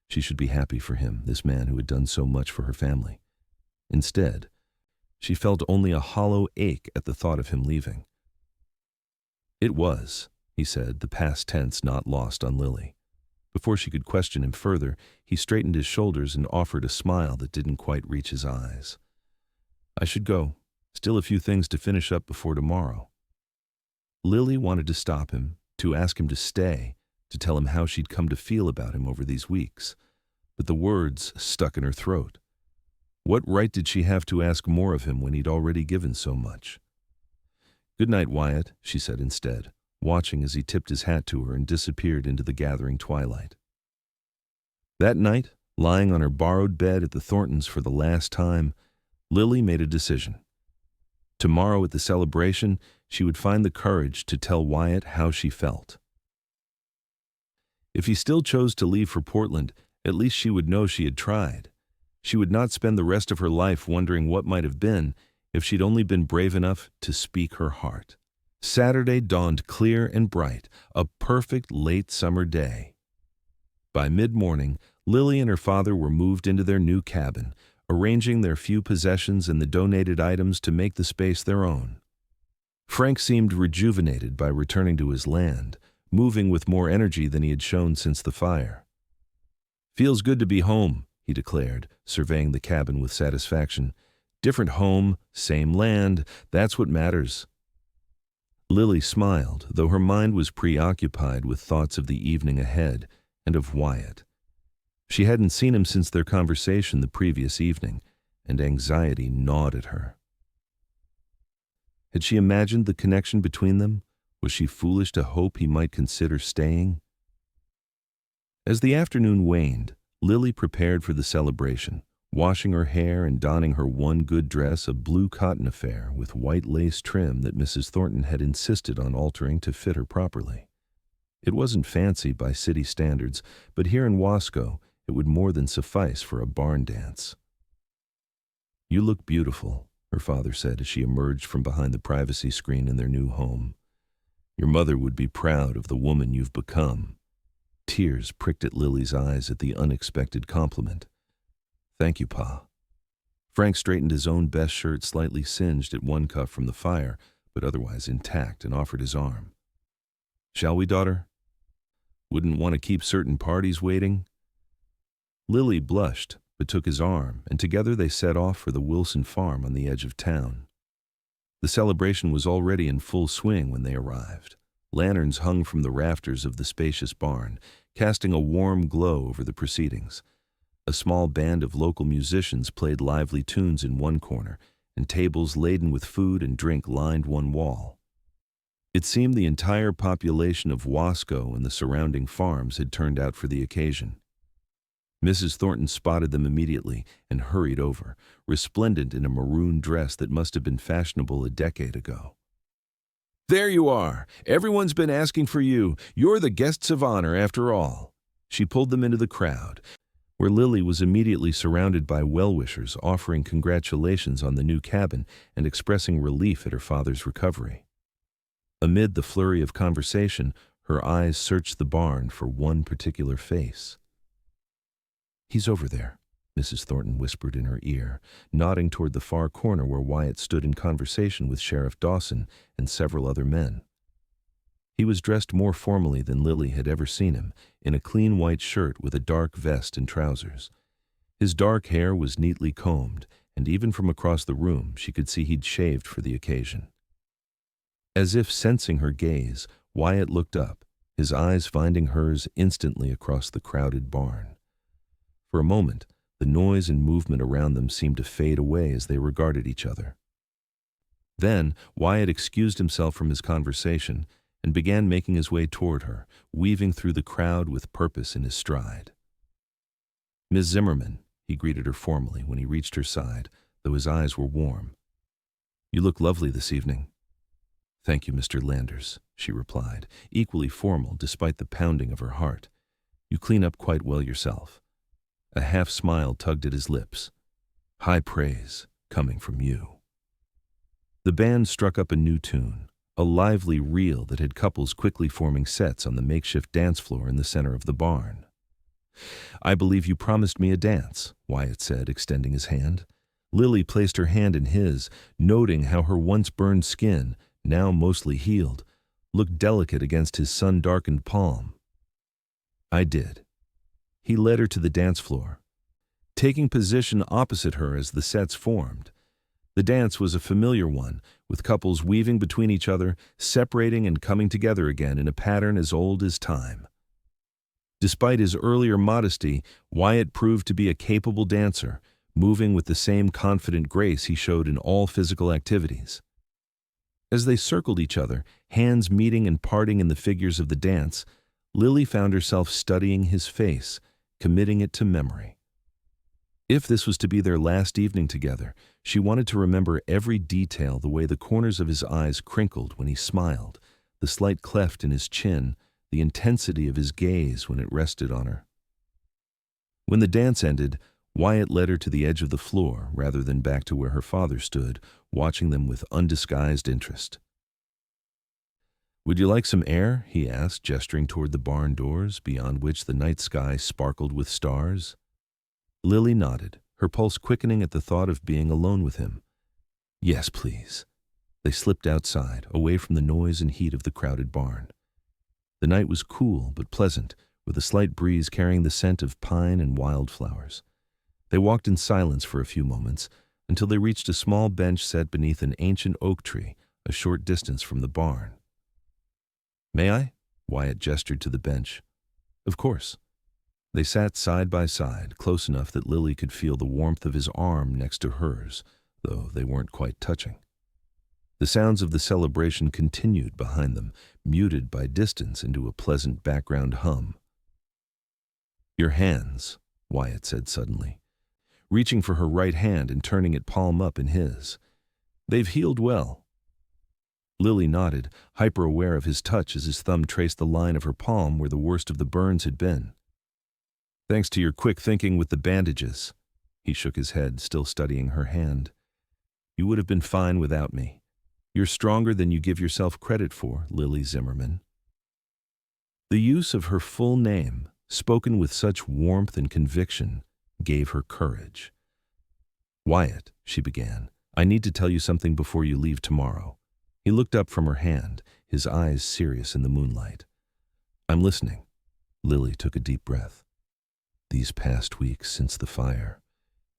She should be happy for him, this man who had done so much for her family. Instead, she felt only a hollow ache at the thought of him leaving. "It was," he said, the past tense not lost on Lily. Before she could question him further, he straightened his shoulders and offered a smile that didn't quite reach his eyes. "I should go. Still a few things to finish up before tomorrow." Lily wanted to stop him, to ask him to stay, to tell him how she'd come to feel about him over these weeks. But the words stuck in her throat. What right did she have to ask more of him when he'd already given so much? "Good night, Wyatt," she said instead, watching as he tipped his hat to her and disappeared into the gathering twilight. That night, lying on her borrowed bed at the Thorntons for the last time, Lily made a decision. Tomorrow at the celebration, she would find the courage to tell Wyatt how she felt. If he still chose to leave for Portland, at least she would know she had tried. She would not spend the rest of her life wondering what might have been if she'd only been brave enough to speak her heart. Saturday dawned clear and bright, a perfect late summer day. By mid-morning, Lily and her father were moved into their new cabin, arranging their few possessions and the donated items to make the space their own. Frank seemed rejuvenated by returning to his land, moving with more energy than he had shown since the fire. "Feels good to be home," he declared, surveying the cabin with satisfaction. "Different home, same land, that's what matters." Lily smiled, though her mind was preoccupied with thoughts of the evening ahead and of Wyatt. She hadn't seen him since their conversation the previous evening, and anxiety gnawed at her. Had she imagined the connection between them? Was she foolish to hope he might consider staying? As the afternoon waned, Lily prepared for the celebration, washing her hair and donning her one good dress, a blue cotton affair with white lace trim that Mrs. Thornton had insisted on altering to fit her properly. It wasn't fancy by city standards, but here in Wasco, it would more than suffice for a barn dance. "You look beautiful," her father said as she emerged from behind the privacy screen in their new home. "Your mother would be proud of the woman you've become." Tears pricked at Lily's eyes at the unexpected compliment. "Thank you, Pa." Frank straightened his own best shirt, slightly singed at one cuff from the fire, but otherwise intact, and offered his arm. "Shall we, daughter? Wouldn't want to keep certain parties waiting?" Lily blushed, but took his arm, and together they set off for the Wilson farm on the edge of town. The celebration was already in full swing when they arrived. Lanterns hung from the rafters of the spacious barn, casting a warm glow over the proceedings. A small band of local musicians played lively tunes in one corner, and tables laden with food and drink lined one wall. It seemed the entire population of Wasco and the surrounding farms had turned out for the occasion. Mrs. Thornton spotted them immediately and hurried over, resplendent in a maroon dress that must have been fashionable a decade ago. "There you are! Everyone's been asking for you. You're the guests of honor, after all." She pulled them into the crowd, where Lily was immediately surrounded by well-wishers offering congratulations on the new cabin and expressing relief at her father's recovery. Amid the flurry of conversation, her eyes searched the barn for one particular face. "He's over there," Mrs. Thornton whispered in her ear, nodding toward the far corner where Wyatt stood in conversation with Sheriff Dawson and several other men. He was dressed more formally than Lily had ever seen him, in a clean white shirt with a dark vest and trousers. His dark hair was neatly combed, and even from across the room she could see he'd shaved for the occasion. As if sensing her gaze, Wyatt looked up, his eyes finding hers instantly across the crowded barn. For a moment, the noise and movement around them seemed to fade away as they regarded each other. Then, Wyatt excused himself from his conversation and began making his way toward her, weaving through the crowd with purpose in his stride. "Miss Zimmerman," he greeted her formally when he reached her side, though his eyes were warm. "You look lovely this evening." "Thank you, Mr. Landers," she replied, equally formal despite the pounding of her heart. "You clean up quite well yourself." A half-smile tugged at his lips. "High praise, coming from you." The band struck up a new tune, a lively reel that had couples quickly forming sets on the makeshift dance floor in the center of the barn. "I believe you promised me a dance," Wyatt said, extending his hand. Lily placed her hand in his, noting how her once-burned skin, now mostly healed, looked delicate against his sun-darkened palm. "I did." He led her to the dance floor, taking position opposite her as the sets formed. The dance was a familiar one, with couples weaving between each other, separating and coming together again in a pattern as old as time. Despite his earlier modesty, Wyatt proved to be a capable dancer, moving with the same confident grace he showed in all physical activities. As they circled each other, hands meeting and parting in the figures of the dance, Lily found herself studying his face, committing it to memory. If this was to be their last evening together, she wanted to remember every detail, the way the corners of his eyes crinkled when he smiled, the slight cleft in his chin, the intensity of his gaze when it rested on her. When the dance ended, Wyatt led her to the edge of the floor rather than back to where her father stood, watching them with undisguised interest. "Would you like some air?" he asked, gesturing toward the barn doors, beyond which the night sky sparkled with stars. Lily nodded, her pulse quickening at the thought of being alone with him. "Yes, please." They slipped outside, away from the noise and heat of the crowded barn. The night was cool but pleasant, with a slight breeze carrying the scent of pine and wildflowers. They walked in silence for a few moments, until they reached a small bench set beneath an ancient oak tree, a short distance from the barn. "May I?" Wyatt gestured to the bench. "Of course." They sat side by side, close enough that Lily could feel the warmth of his arm next to hers, though they weren't quite touching. The sounds of the celebration continued behind them, muted by distance into a pleasant background hum. "Your hands," Wyatt said suddenly, reaching for her right hand and turning it palm up in his. "They've healed well." Lily nodded, hyper-aware of his touch as his thumb traced the line of her palm where the worst of the burns had been. "Thanks to your quick thinking with the bandages." He shook his head, still studying her hand. "You would have been fine without me. You're stronger than you give yourself credit for, Lily Zimmerman." The use of her full name, spoken with such warmth and conviction, gave her courage. "Wyatt," she began, "I need to tell you something before you leave tomorrow." He looked up from her hand, his eyes serious in the moonlight. "I'm listening." Lily took a deep breath. "These past weeks since the fire,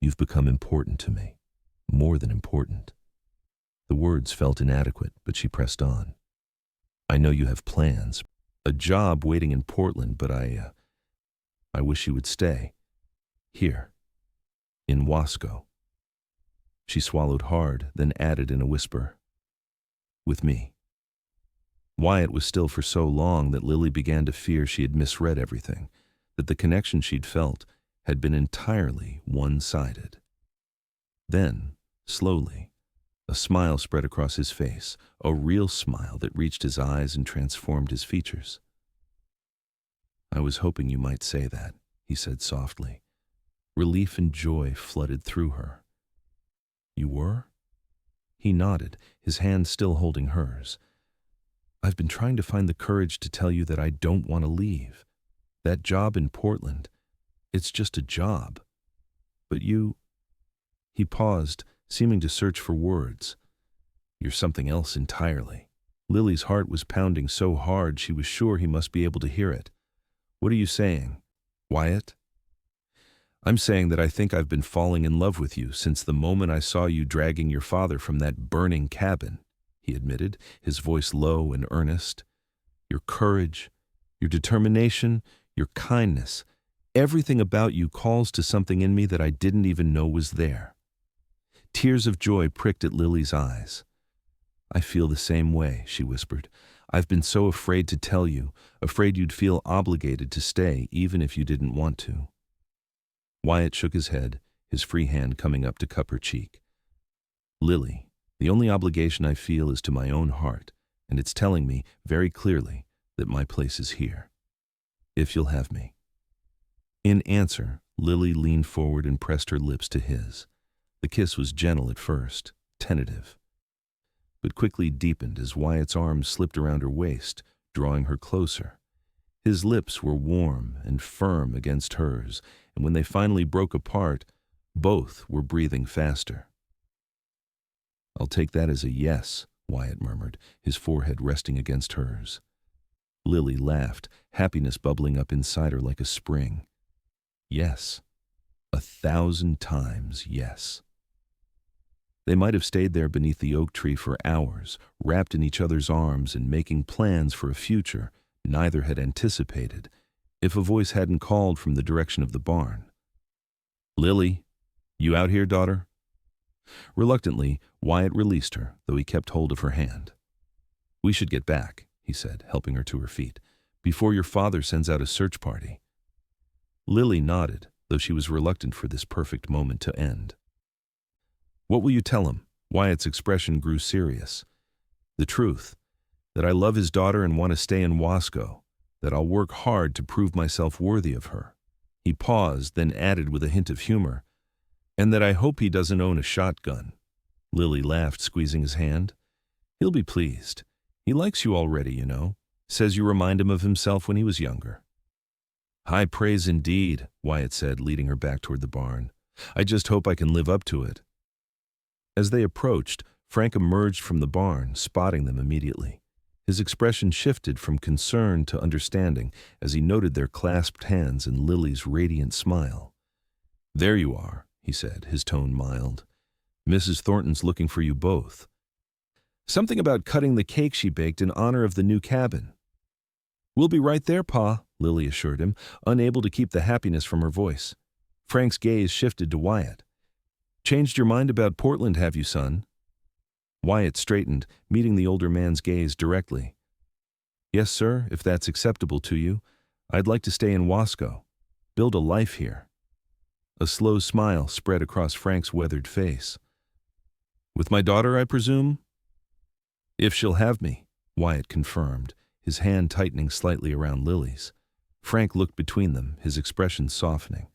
you've become important to me, more than important." The words felt inadequate, but she pressed on. "I know you have plans, a job waiting in Portland, but I wish you would stay. Here, in Wasco." She swallowed hard, then added in a whisper, "With me." Wyatt was still for so long that Lily began to fear she had misread everything, that the connection she'd felt had been entirely one-sided. Then, slowly, a smile spread across his face, a real smile that reached his eyes and transformed his features. "I was hoping you might say that," he said softly. Relief and joy flooded through her. "You were?" He nodded, his hand still holding hers. "I've been trying to find the courage to tell you that I don't want to leave. That job in Portland, it's just a job. But you—" He paused, seeming to search for words. "You're something else entirely." Lily's heart was pounding so hard she was sure he must be able to hear it. "What are you saying, Wyatt?" "I'm saying that I think I've been falling in love with you since the moment I saw you dragging your father from that burning cabin," he admitted, his voice low and earnest. Your courage, your determination, your kindness, everything about you calls to something in me that I didn't even know was there. Tears of joy pricked at Lily's eyes. I feel the same way, she whispered. I've been so afraid to tell you, afraid you'd feel obligated to stay even if you didn't want to. Wyatt shook his head, his free hand coming up to cup her cheek. Lily, the only obligation I feel is to my own heart, and it's telling me very clearly that my place is here, if you'll have me. In answer, Lily leaned forward and pressed her lips to his. The kiss was gentle at first, tentative, but quickly deepened as Wyatt's arms slipped around her waist, drawing her closer. His lips were warm and firm against hers, and when they finally broke apart, both were breathing faster. I'll take that as a yes, Wyatt murmured, his forehead resting against hers. Lily laughed, happiness bubbling up inside her like a spring. Yes. 1,000 times yes. They might have stayed there beneath the oak tree for hours, wrapped in each other's arms and making plans for a future neither had anticipated, if a voice hadn't called from the direction of the barn. Lily, you out here, daughter? Reluctantly, Wyatt released her, though he kept hold of her hand. We should get back, he said, helping her to her feet, before your father sends out a search party. Lily nodded, though she was reluctant for this perfect moment to end. What will you tell him? Wyatt's expression grew serious. The truth, that I love his daughter and want to stay in Wasco, that I'll work hard to prove myself worthy of her. He paused, then added with a hint of humor, and that I hope he doesn't own a shotgun. Lily laughed, squeezing his hand. He'll be pleased. He likes you already, you know. Says you remind him of himself when he was younger. High praise indeed, Wyatt said, leading her back toward the barn. I just hope I can live up to it. As they approached, Frank emerged from the barn, spotting them immediately. His expression shifted from concern to understanding as he noted their clasped hands and Lily's radiant smile. There you are, he said, his tone mild. Mrs. Thornton's looking for you both. Something about cutting the cake she baked in honor of the new cabin. We'll be right there, Pa, Lily assured him, unable to keep the happiness from her voice. Frank's gaze shifted to Wyatt. Changed your mind about Portland, have you, son? Wyatt straightened, meeting the older man's gaze directly. Yes, sir, if that's acceptable to you. I'd like to stay in Wasco. Build a life here. A slow smile spread across Frank's weathered face. With my daughter, I presume? If she'll have me, Wyatt confirmed, his hand tightening slightly around Lily's. Frank looked between them, his expression softening.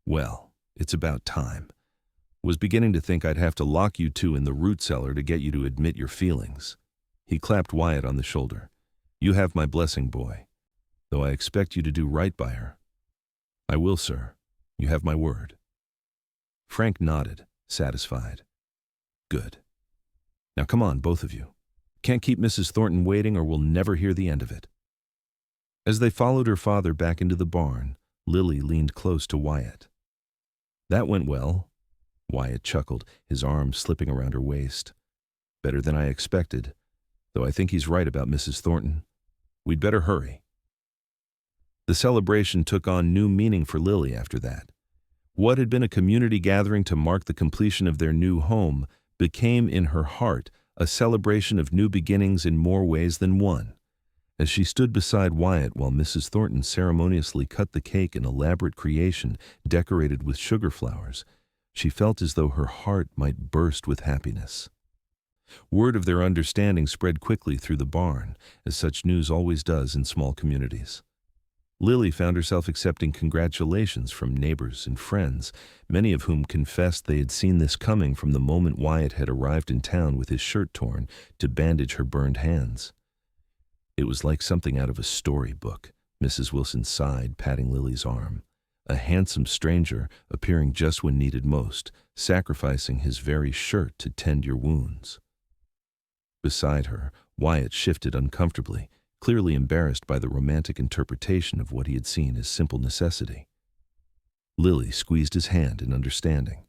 Well, it's about time. Was beginning to think I'd have to lock you two in the root cellar to get you to admit your feelings. He clapped Wyatt on the shoulder. You have my blessing, boy, though I expect you to do right by her. I will, sir. You have my word. Frank nodded, satisfied. Good. Now come on, both of you. Can't keep Mrs. Thornton waiting or we'll never hear the end of it. As they followed her father back into the barn, Lily leaned close to Wyatt. That went well. Wyatt chuckled, his arms slipping around her waist. Better than I expected, though I think he's right about Mrs. Thornton. We'd better hurry. The celebration took on new meaning for Lily after that. What had been a community gathering to mark the completion of their new home became in her heart a celebration of new beginnings in more ways than one. As she stood beside Wyatt while Mrs. Thornton ceremoniously cut the cake, an elaborate creation decorated with sugar flowers, she felt as though her heart might burst with happiness. Word of their understanding spread quickly through the barn, as such news always does in small communities. Lily found herself accepting congratulations from neighbors and friends, many of whom confessed they had seen this coming from the moment Wyatt had arrived in town with his shirt torn to bandage her burned hands. It was like something out of a storybook, Mrs. Wilson sighed, patting Lily's arm. A handsome stranger appearing just when needed most, sacrificing his very shirt to tend your wounds. Beside her, Wyatt shifted uncomfortably, clearly embarrassed by the romantic interpretation of what he had seen as simple necessity. Lily squeezed his hand in understanding.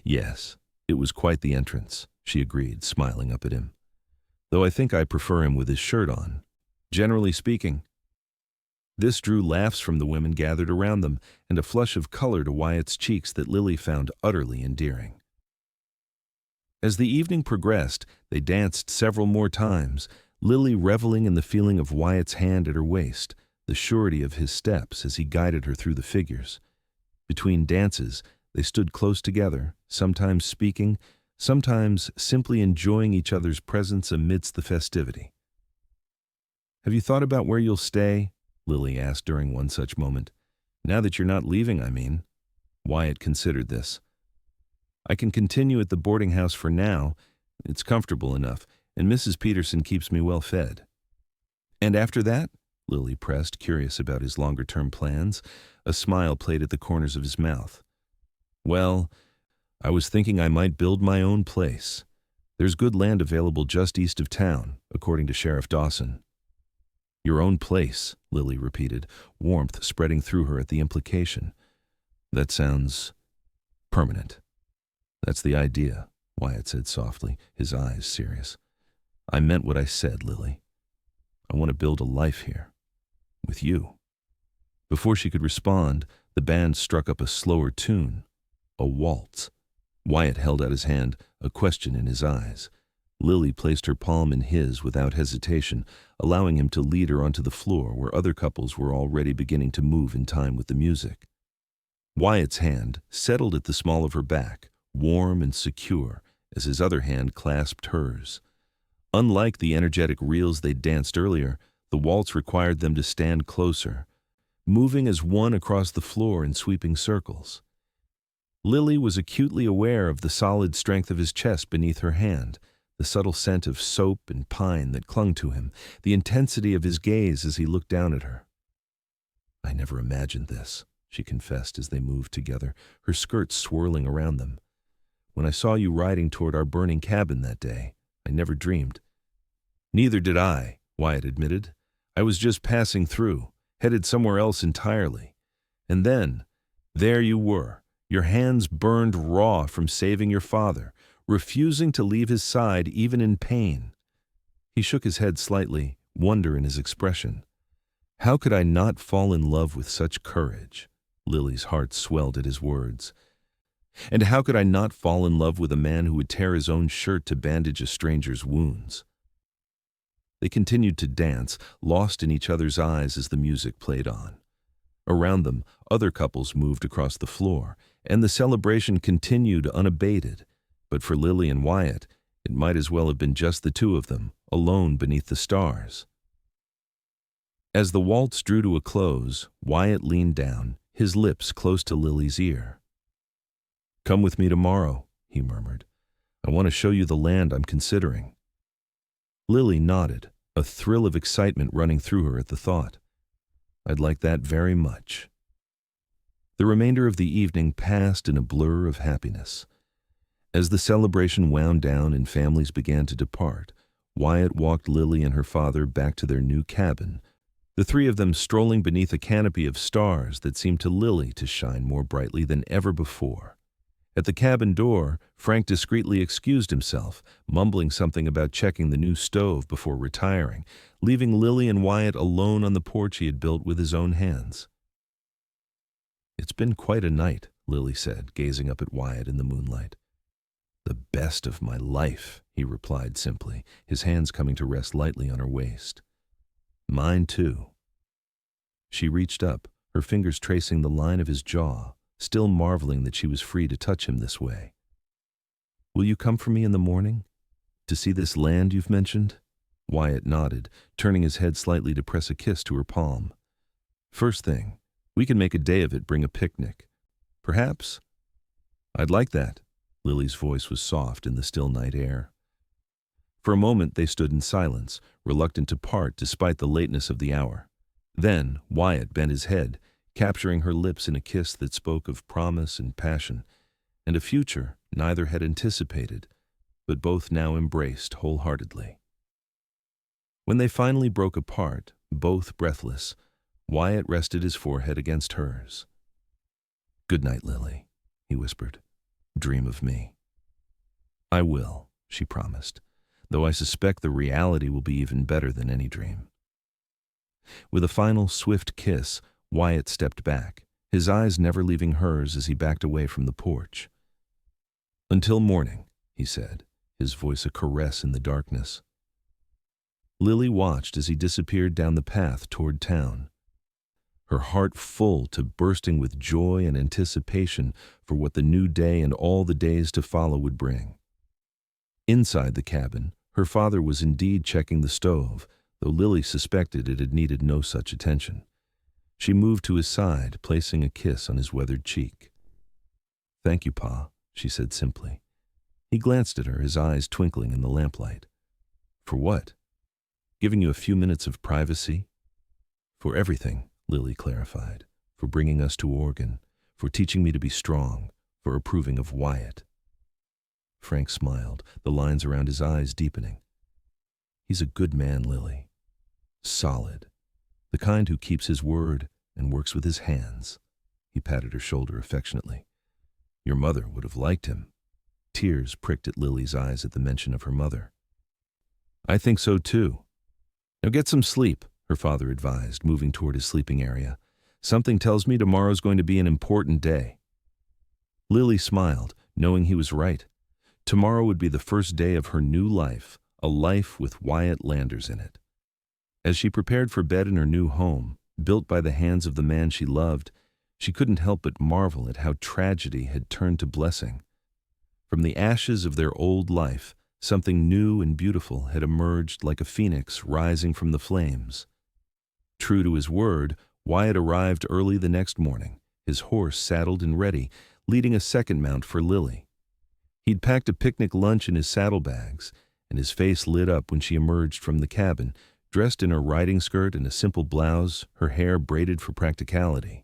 Yes, It was quite the entrance, she agreed, smiling up at him. Though I think I prefer him with his shirt on. Generally speaking. This drew laughs from the women gathered around them and a flush of color to Wyatt's cheeks that Lily found utterly endearing. As the evening progressed, they danced several more times, Lily reveling in the feeling of Wyatt's hand at her waist, the surety of his steps as he guided her through the figures. Between dances, they stood close together, sometimes speaking, sometimes simply enjoying each other's presence amidst the festivity. "Have you thought about where you'll stay?" Lily asked during one such moment. "Now that you're not leaving, I mean." Wyatt considered this. "I can continue at the boarding house for now. It's comfortable enough, and Mrs. Peterson keeps me well fed." "And after that?" Lily pressed, curious about his longer-term plans. A smile played at the corners of his mouth. "Well, I was thinking I might build my own place. There's good land available just east of town, according to Sheriff Dawson." "Your own place," Lily repeated, warmth spreading through her at the implication. "That sounds permanent." "That's the idea," Wyatt said softly, his eyes serious. "I meant what I said, Lily. I want to build a life here. With you." Before she could respond, the band struck up a slower tune, a waltz. Wyatt held out his hand, a question in his eyes. Lily placed her palm in his without hesitation, allowing him to lead her onto the floor where other couples were already beginning to move in time with the music. Wyatt's hand settled at the small of her back, warm and secure, as his other hand clasped hers. Unlike the energetic reels they'd danced earlier, the waltz required them to stand closer, moving as one across the floor in sweeping circles. Lily was acutely aware of the solid strength of his chest beneath her hand, the subtle scent of soap and pine that clung to him, the intensity of his gaze as he looked down at her. "I never imagined this," she confessed as they moved together, her skirts swirling around them. "When I saw you riding toward our burning cabin that day, I never dreamed." "Neither did I," Wyatt admitted. "I was just passing through, headed somewhere else entirely. And then, there you were, your hands burned raw from saving your father, refusing to leave his side even in pain." He shook his head slightly, wonder in his expression. "How could I not fall in love with such courage?" Lily's heart swelled at his words. "And how could I not fall in love with a man who would tear his own shirt to bandage a stranger's wounds?" They continued to dance, lost in each other's eyes as the music played on. Around them, other couples moved across the floor, and the celebration continued unabated. But for Lily and Wyatt, it might as well have been just the two of them, alone beneath the stars. As the waltz drew to a close, Wyatt leaned down, his lips close to Lily's ear. "Come with me tomorrow," he murmured. "I want to show you the land I'm considering." Lily nodded, a thrill of excitement running through her at the thought. "I'd like that very much." The remainder of the evening passed in a blur of happiness. As the celebration wound down and families began to depart, Wyatt walked Lily and her father back to their new cabin, the three of them strolling beneath a canopy of stars that seemed to Lily to shine more brightly than ever before. At the cabin door, Frank discreetly excused himself, mumbling something about checking the new stove before retiring, leaving Lily and Wyatt alone on the porch he had built with his own hands. "It's been quite a night," Lily said, gazing up at Wyatt in the moonlight. "The best of my life," he replied simply, his hands coming to rest lightly on her waist. "Mine too." She reached up, her fingers tracing the line of his jaw, still marveling that she was free to touch him this way. "Will you come for me in the morning? To see this land you've mentioned?" Wyatt nodded, turning his head slightly to press a kiss to her palm. "First thing, we can make a day of it, bring a picnic. Perhaps?" "I'd like that." Lily's voice was soft in the still night air. For a moment they stood in silence, reluctant to part despite the lateness of the hour. Then Wyatt bent his head, capturing her lips in a kiss that spoke of promise and passion, and a future neither had anticipated, but both now embraced wholeheartedly. When they finally broke apart, both breathless, Wyatt rested his forehead against hers. "Good night, Lily," he whispered. "Dream of me." I will, she promised, though I suspect the reality will be even better than any dream. With a final swift kiss, Wyatt stepped back, his eyes never leaving hers as he backed away from the porch. Until morning, he said, his voice a caress in the darkness. Lily watched as he disappeared down the path toward town, her heart full to bursting with joy and anticipation for what the new day and all the days to follow would bring. Inside the cabin, her father was indeed checking the stove, though Lily suspected it had needed no such attention. She moved to his side, placing a kiss on his weathered cheek. "Thank you, Pa," she said simply. He glanced at her, his eyes twinkling in the lamplight. "For what? Giving you a few minutes of privacy?" "For everything," Lily clarified. "For bringing us to Oregon, for teaching me to be strong, for approving of Wyatt." Frank smiled, the lines around his eyes deepening. "He's a good man, Lily. Solid. The kind who keeps his word and works with his hands." He patted her shoulder affectionately. "Your mother would have liked him." Tears pricked at Lily's eyes at the mention of her mother. "I think so too. Now get some sleep," her father advised, moving toward his sleeping area. "Something tells me tomorrow's going to be an important day." Lily smiled, knowing he was right. Tomorrow would be the first day of her new life, a life with Wyatt Landers in it. As she prepared for bed in her new home, built by the hands of the man she loved, she couldn't help but marvel at how tragedy had turned to blessing. From the ashes of their old life, something new and beautiful had emerged like a phoenix rising from the flames. True to his word, Wyatt arrived early the next morning, his horse saddled and ready, leading a second mount for Lily. He'd packed a picnic lunch in his saddlebags, and his face lit up when she emerged from the cabin, dressed in her riding skirt and a simple blouse, her hair braided for practicality.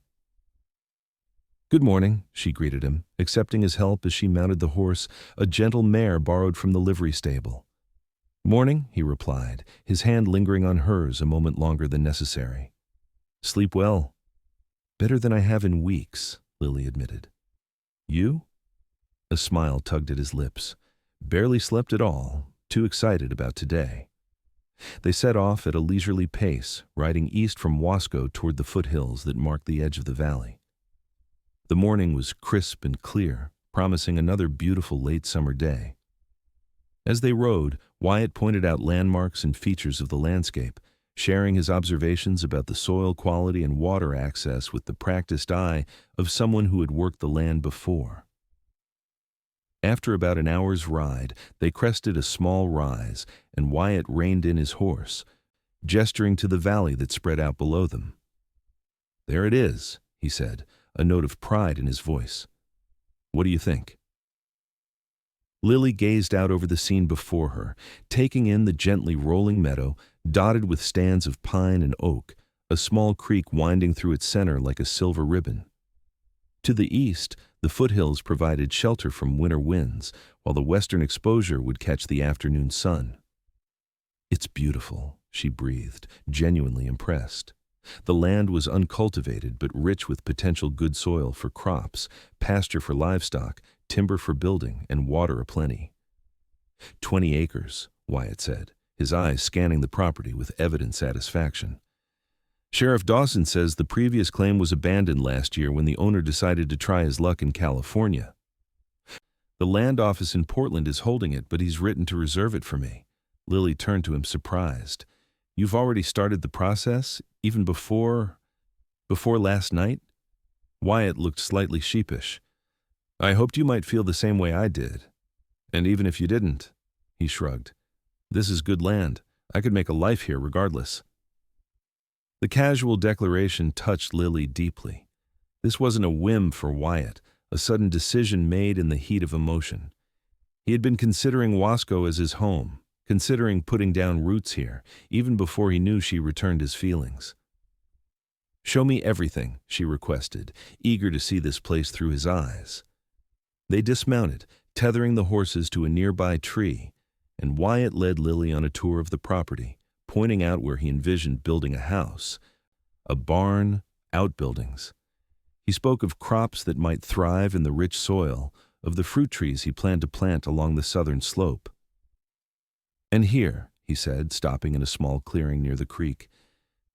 "Good morning," she greeted him, accepting his help as she mounted the horse, a gentle mare borrowed from the livery stable. "Morning," he replied, his hand lingering on hers a moment longer than necessary. "Sleep well." "Better than I have in weeks," Lily admitted. "You?" A smile tugged at his lips. "Barely slept at all, too excited about today." They set off at a leisurely pace, riding east from Wasco toward the foothills that marked the edge of the valley. The morning was crisp and clear, promising another beautiful late summer day. As they rode, Wyatt pointed out landmarks and features of the landscape, sharing his observations about the soil quality and water access with the practiced eye of someone who had worked the land before. After about an hour's ride, they crested a small rise, and Wyatt reined in his horse, gesturing to the valley that spread out below them. "There it is," he said, a note of pride in his voice. "What do you think?" Lily gazed out over the scene before her, taking in the gently rolling meadow, dotted with stands of pine and oak, a small creek winding through its center like a silver ribbon. To the east, the foothills provided shelter from winter winds, while the western exposure would catch the afternoon sun. "It's beautiful," she breathed, genuinely impressed. The land was uncultivated but rich with potential good soil for crops, pasture for livestock, timber for building, and water aplenty. 20 acres, Wyatt said, his eyes scanning the property with evident satisfaction. "Sheriff Dawson says the previous claim was abandoned last year when the owner decided to try his luck in California. The land office in Portland is holding it, but he's written to reserve it for me." Lily turned to him surprised. "You've already started the process, even before last night?" Wyatt looked slightly sheepish. "I hoped you might feel the same way I did. And even if you didn't," he shrugged, "this is good land. I could make a life here regardless." The casual declaration touched Lily deeply. This wasn't a whim for Wyatt, a sudden decision made in the heat of emotion. He had been considering Wasco as his home, considering putting down roots here, even before he knew she returned his feelings. "Show me everything," she requested, eager to see this place through his eyes. They dismounted, tethering the horses to a nearby tree, and Wyatt led Lily on a tour of the property, pointing out where he envisioned building a house, a barn, outbuildings. He spoke of crops that might thrive in the rich soil, of the fruit trees he planned to plant along the southern slope. "And here," he said, stopping in a small clearing near the creek,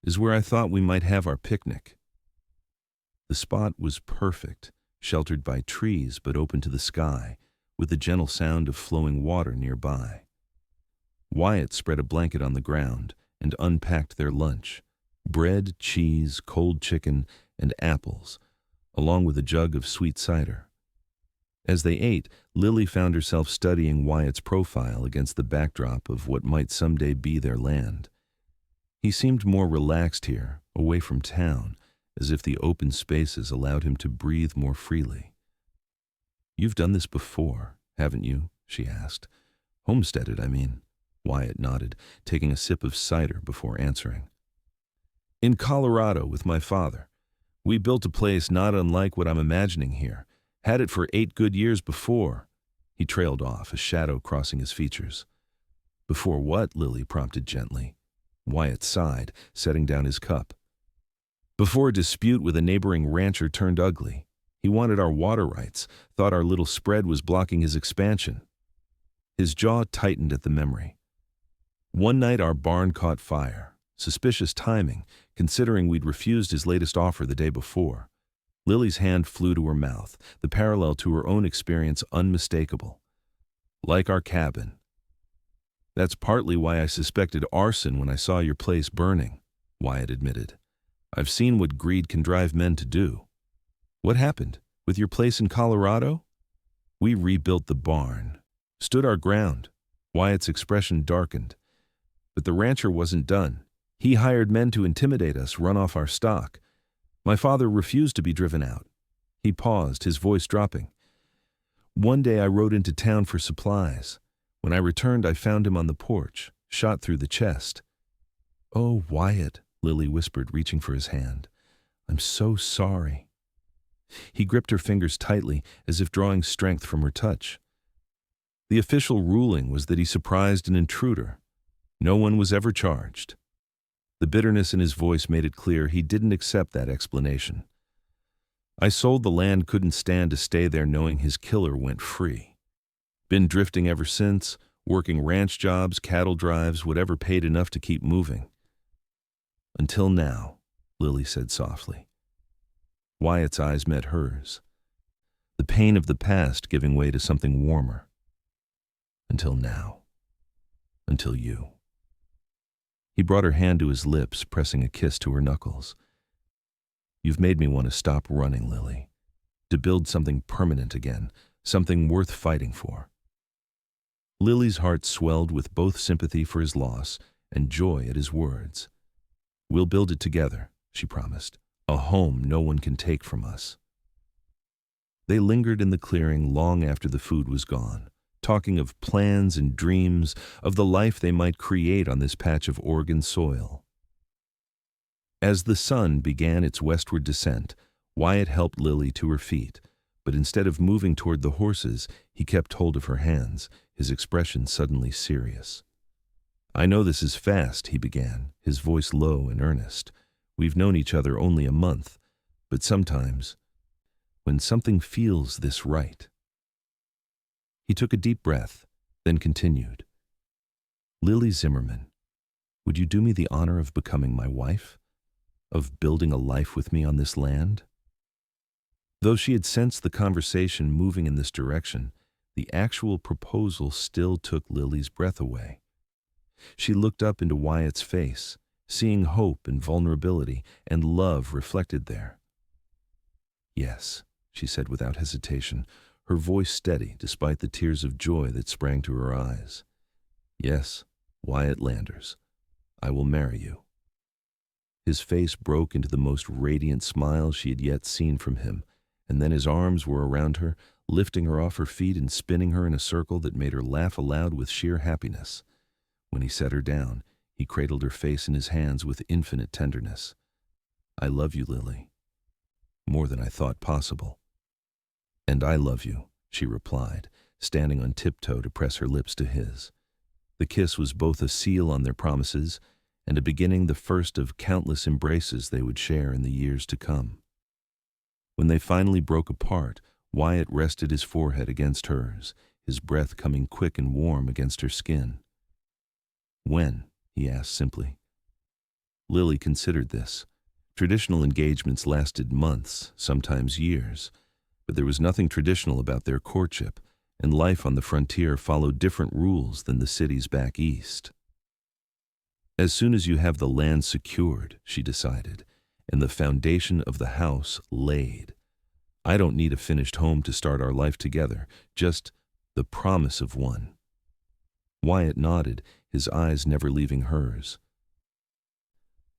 "is where I thought we might have our picnic." The spot was perfect, sheltered by trees but open to the sky, with the gentle sound of flowing water nearby. Wyatt spread a blanket on the ground and unpacked their lunch: bread, cheese, cold chicken, and apples, along with a jug of sweet cider. As they ate, Lily found herself studying Wyatt's profile against the backdrop of what might someday be their land. He seemed more relaxed here, away from town, as if the open spaces allowed him to breathe more freely. "You've done this before, haven't you?" she asked. "Homesteaded, I mean." Wyatt nodded, taking a sip of cider before answering. "In Colorado with my father. We built a place not unlike what I'm imagining here. Had it for 8 good years before." He trailed off, a shadow crossing his features. "Before what?" Lily prompted gently. Wyatt sighed, setting down his cup. "Before a dispute with a neighboring rancher turned ugly. He wanted our water rights, thought our little spread was blocking his expansion." His jaw tightened at the memory. "One night our barn caught fire. Suspicious timing, considering we'd refused his latest offer the day before." Lily's hand flew to her mouth, the parallel to her own experience unmistakable. "Like our cabin. That's partly why I suspected arson when I saw your place burning," Wyatt admitted. "I've seen what greed can drive men to do." "What happened? With your place in Colorado?" "We rebuilt the barn. Stood our ground." Wyatt's expression darkened. "But the rancher wasn't done. He hired men to intimidate us, run off our stock. My father refused to be driven out." He paused, his voice dropping. "One day I rode into town for supplies. When I returned, I found him on the porch, shot through the chest." "Oh, Wyatt," Lily whispered, reaching for his hand. "I'm so sorry." He gripped her fingers tightly, as if drawing strength from her touch. "The official ruling was that he surprised an intruder. No one was ever charged." The bitterness in his voice made it clear he didn't accept that explanation. "I sold the land, couldn't stand to stay there knowing his killer went free. Been drifting ever since, working ranch jobs, cattle drives, whatever paid enough to keep moving." "Until now," Lily said softly. Wyatt's eyes met hers, the pain of the past giving way to something warmer. "Until now. Until you." He brought her hand to his lips, pressing a kiss to her knuckles. "You've made me want to stop running, Lily. To build something permanent again, something worth fighting for." Lily's heart swelled with both sympathy for his loss and joy at his words. "We'll build it together," she promised. "A home no one can take from us." They lingered in the clearing long after the food was gone, talking of plans and dreams, of the life they might create on this patch of Oregon soil. As the sun began its westward descent, Wyatt helped Lily to her feet, but instead of moving toward the horses, he kept hold of her hands, his expression suddenly serious. "I know this is fast," he began, his voice low and earnest. "We've known each other only a month, but sometimes, when something feels this right." He took a deep breath, then continued. "Lily Zimmerman, would you do me the honor of becoming my wife? Of building a life with me on this land?" Though she had sensed the conversation moving in this direction, the actual proposal still took Lily's breath away. She looked up into Wyatt's face, seeing hope and vulnerability and love reflected there. "Yes," she said without hesitation, her voice steady despite the tears of joy that sprang to her eyes. "Yes, Wyatt Landers, I will marry you." His face broke into the most radiant smile she had yet seen from him, and then his arms were around her, lifting her off her feet and spinning her in a circle that made her laugh aloud with sheer happiness. When he set her down, he cradled her face in his hands with infinite tenderness. "I love you, Lily. More than I thought possible." "And I love you," she replied, standing on tiptoe to press her lips to his. The kiss was both a seal on their promises and a beginning, the first of countless embraces they would share in the years to come. When they finally broke apart, Wyatt rested his forehead against hers, his breath coming quick and warm against her skin. "When?" he asked simply. Lily considered this. Traditional engagements lasted months, sometimes years, but there was nothing traditional about their courtship, and life on the frontier followed different rules than the cities back east. "As soon as you have the land secured," she decided, "and the foundation of the house laid. I don't need a finished home to start our life together, just the promise of one." Wyatt nodded, his eyes never leaving hers.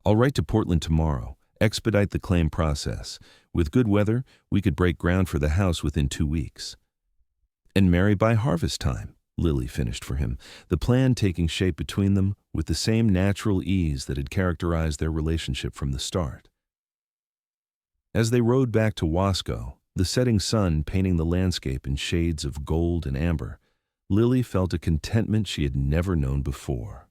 "I'll write to Portland tomorrow, expedite the claim process. With good weather, we could break ground for the house within 2 weeks." "And marry by harvest time," Lily finished for him, the plan taking shape between them with the same natural ease that had characterized their relationship from the start. As they rode back to Wasco, the setting sun painting the landscape in shades of gold and amber, Lily felt a contentment she had never known before.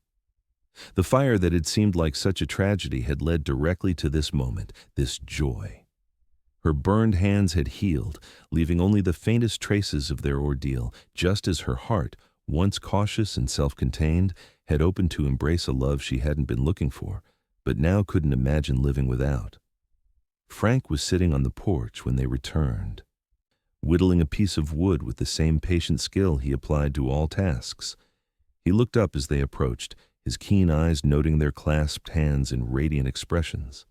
The fire that had seemed like such a tragedy had led directly to this moment, this joy. Her burned hands had healed, leaving only the faintest traces of their ordeal, just as her heart, once cautious and self-contained, had opened to embrace a love she hadn't been looking for, but now couldn't imagine living without. Frank was sitting on the porch when they returned, whittling a piece of wood with the same patient skill he applied to all tasks. He looked up as they approached, his keen eyes noting their clasped hands and radiant expressions.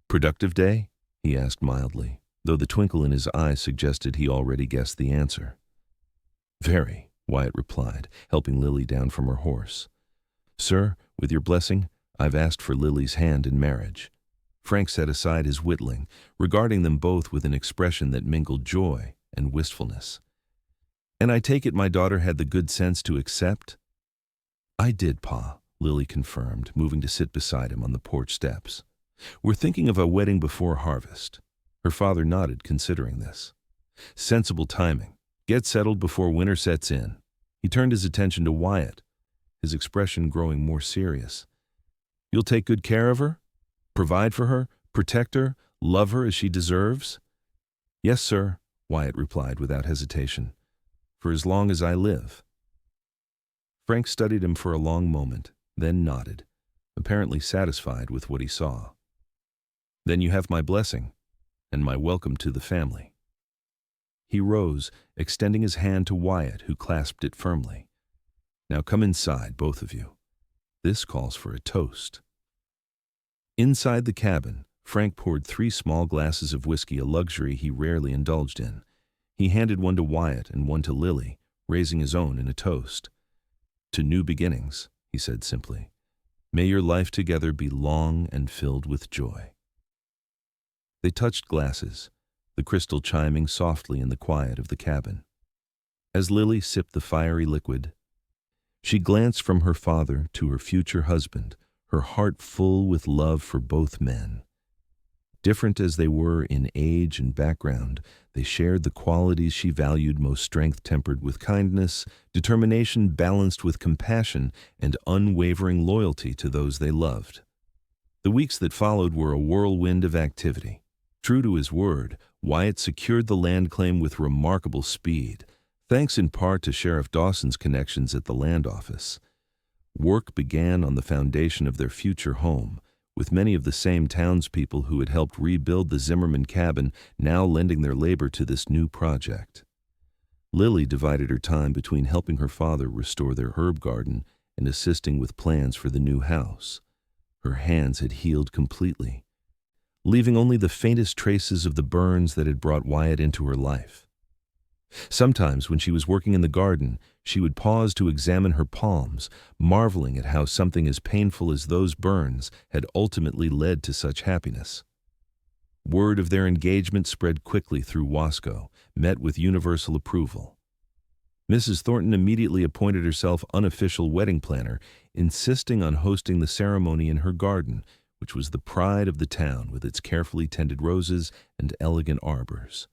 "Productive day?" he asked mildly, though the twinkle in his eye suggested he already guessed the answer. "Very," Wyatt replied, helping Lily down from her horse. "Sir, with your blessing, I've asked for Lily's hand in marriage." Frank set aside his whittling, regarding them both with an expression that mingled joy and wistfulness. "And I take it my daughter had the good sense to accept?" "I did, Pa," Lily confirmed, moving to sit beside him on the porch steps. "We're thinking of a wedding before harvest." Her father nodded, considering this. "Sensible timing. Get settled before winter sets in." He turned his attention to Wyatt, his expression growing more serious. "You'll take good care of her? Provide for her? Protect her? Love her as she deserves?" "Yes, sir," Wyatt replied without hesitation. "For as long as I live." Frank studied him for a long moment, then nodded, apparently satisfied with what he saw. "Then you have my blessing, and my welcome to the family." He rose, extending his hand to Wyatt, who clasped it firmly. "Now come inside, both of you. This calls for a toast." Inside the cabin, Frank poured 3 small glasses of whiskey, a luxury he rarely indulged in. He handed one to Wyatt and one to Lily, raising his own in a toast. "To new beginnings," he said simply. "May your life together be long and filled with joy." They touched glasses, the crystal chiming softly in the quiet of the cabin. As Lily sipped the fiery liquid, she glanced from her father to her future husband, her heart full with love for both men. Different as they were in age and background, they shared the qualities she valued most: strength tempered with kindness, determination balanced with compassion, and unwavering loyalty to those they loved. The weeks that followed were a whirlwind of activity. True to his word, Wyatt secured the land claim with remarkable speed, thanks in part to Sheriff Dawson's connections at the land office. Work began on the foundation of their future home, with many of the same townspeople who had helped rebuild the Zimmerman cabin now lending their labor to this new project. Lily divided her time between helping her father restore their herb garden and assisting with plans for the new house. Her hands had healed completely, leaving only the faintest traces of the burns that had brought Wyatt into her life. Sometimes, when she was working in the garden, she would pause to examine her palms, marveling at how something as painful as those burns had ultimately led to such happiness. Word of their engagement spread quickly through Wasco, met with universal approval. Mrs. Thornton immediately appointed herself unofficial wedding planner, insisting on hosting the ceremony in her garden, which was the pride of the town with its carefully tended roses and elegant arbors.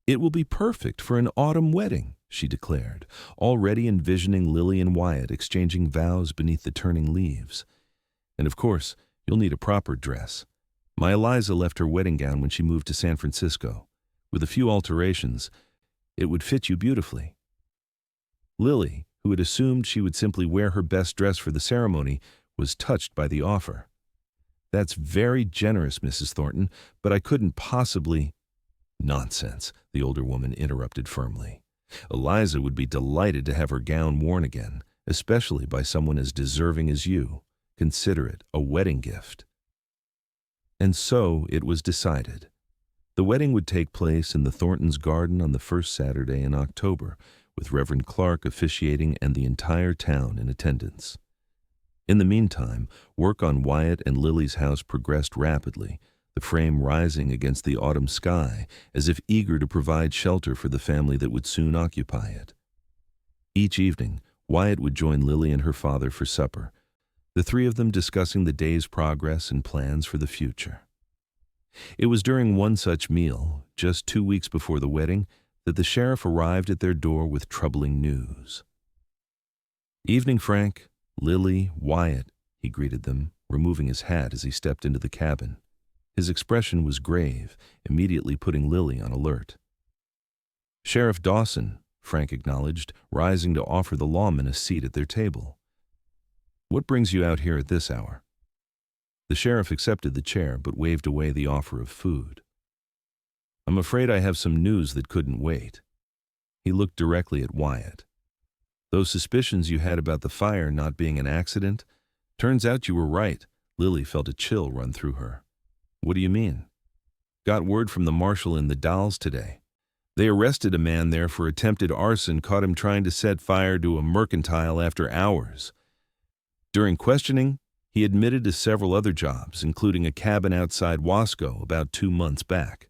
"It will be perfect for an autumn wedding," she declared, already envisioning Lily and Wyatt exchanging vows beneath the turning leaves. "And of course, you'll need a proper dress. My Eliza left her wedding gown when she moved to San Francisco. With a few alterations, it would fit you beautifully." Lily, who had assumed she would simply wear her best dress for the ceremony, was touched by the offer. "That's very generous, Mrs. Thornton, but I couldn't possibly—" "Nonsense," the older woman interrupted firmly. "Eliza would be delighted to have her gown worn again, especially by someone as deserving as you. Consider it a wedding gift." And so it was decided. The wedding would take place in the Thorntons' garden on the first Saturday in October, with Reverend Clark officiating and the entire town in attendance. In the meantime, work on Wyatt and Lily's house progressed rapidly, the frame rising against the autumn sky, as if eager to provide shelter for the family that would soon occupy it. Each evening, Wyatt would join Lily and her father for supper, the three of them discussing the day's progress and plans for the future. It was during one such meal, just 2 weeks before the wedding, that the sheriff arrived at their door with troubling news. "Evening, Frank, Lily, Wyatt," he greeted them, removing his hat as he stepped into the cabin. His expression was grave, immediately putting Lily on alert. "Sheriff Dawson," Frank acknowledged, rising to offer the lawman a seat at their table. "What brings you out here at this hour?" The sheriff accepted the chair but waved away the offer of food. "I'm afraid I have some news that couldn't wait." He looked directly at Wyatt. "Those suspicions you had about the fire not being an accident? Turns out you were right." Lily felt a chill run through her. "What do you mean?" "Got word from the marshal in the Dalles today. They arrested a man there for attempted arson, caught him trying to set fire to a mercantile after hours. During questioning, he admitted to several other jobs, including a cabin outside Wasco about 2 months back."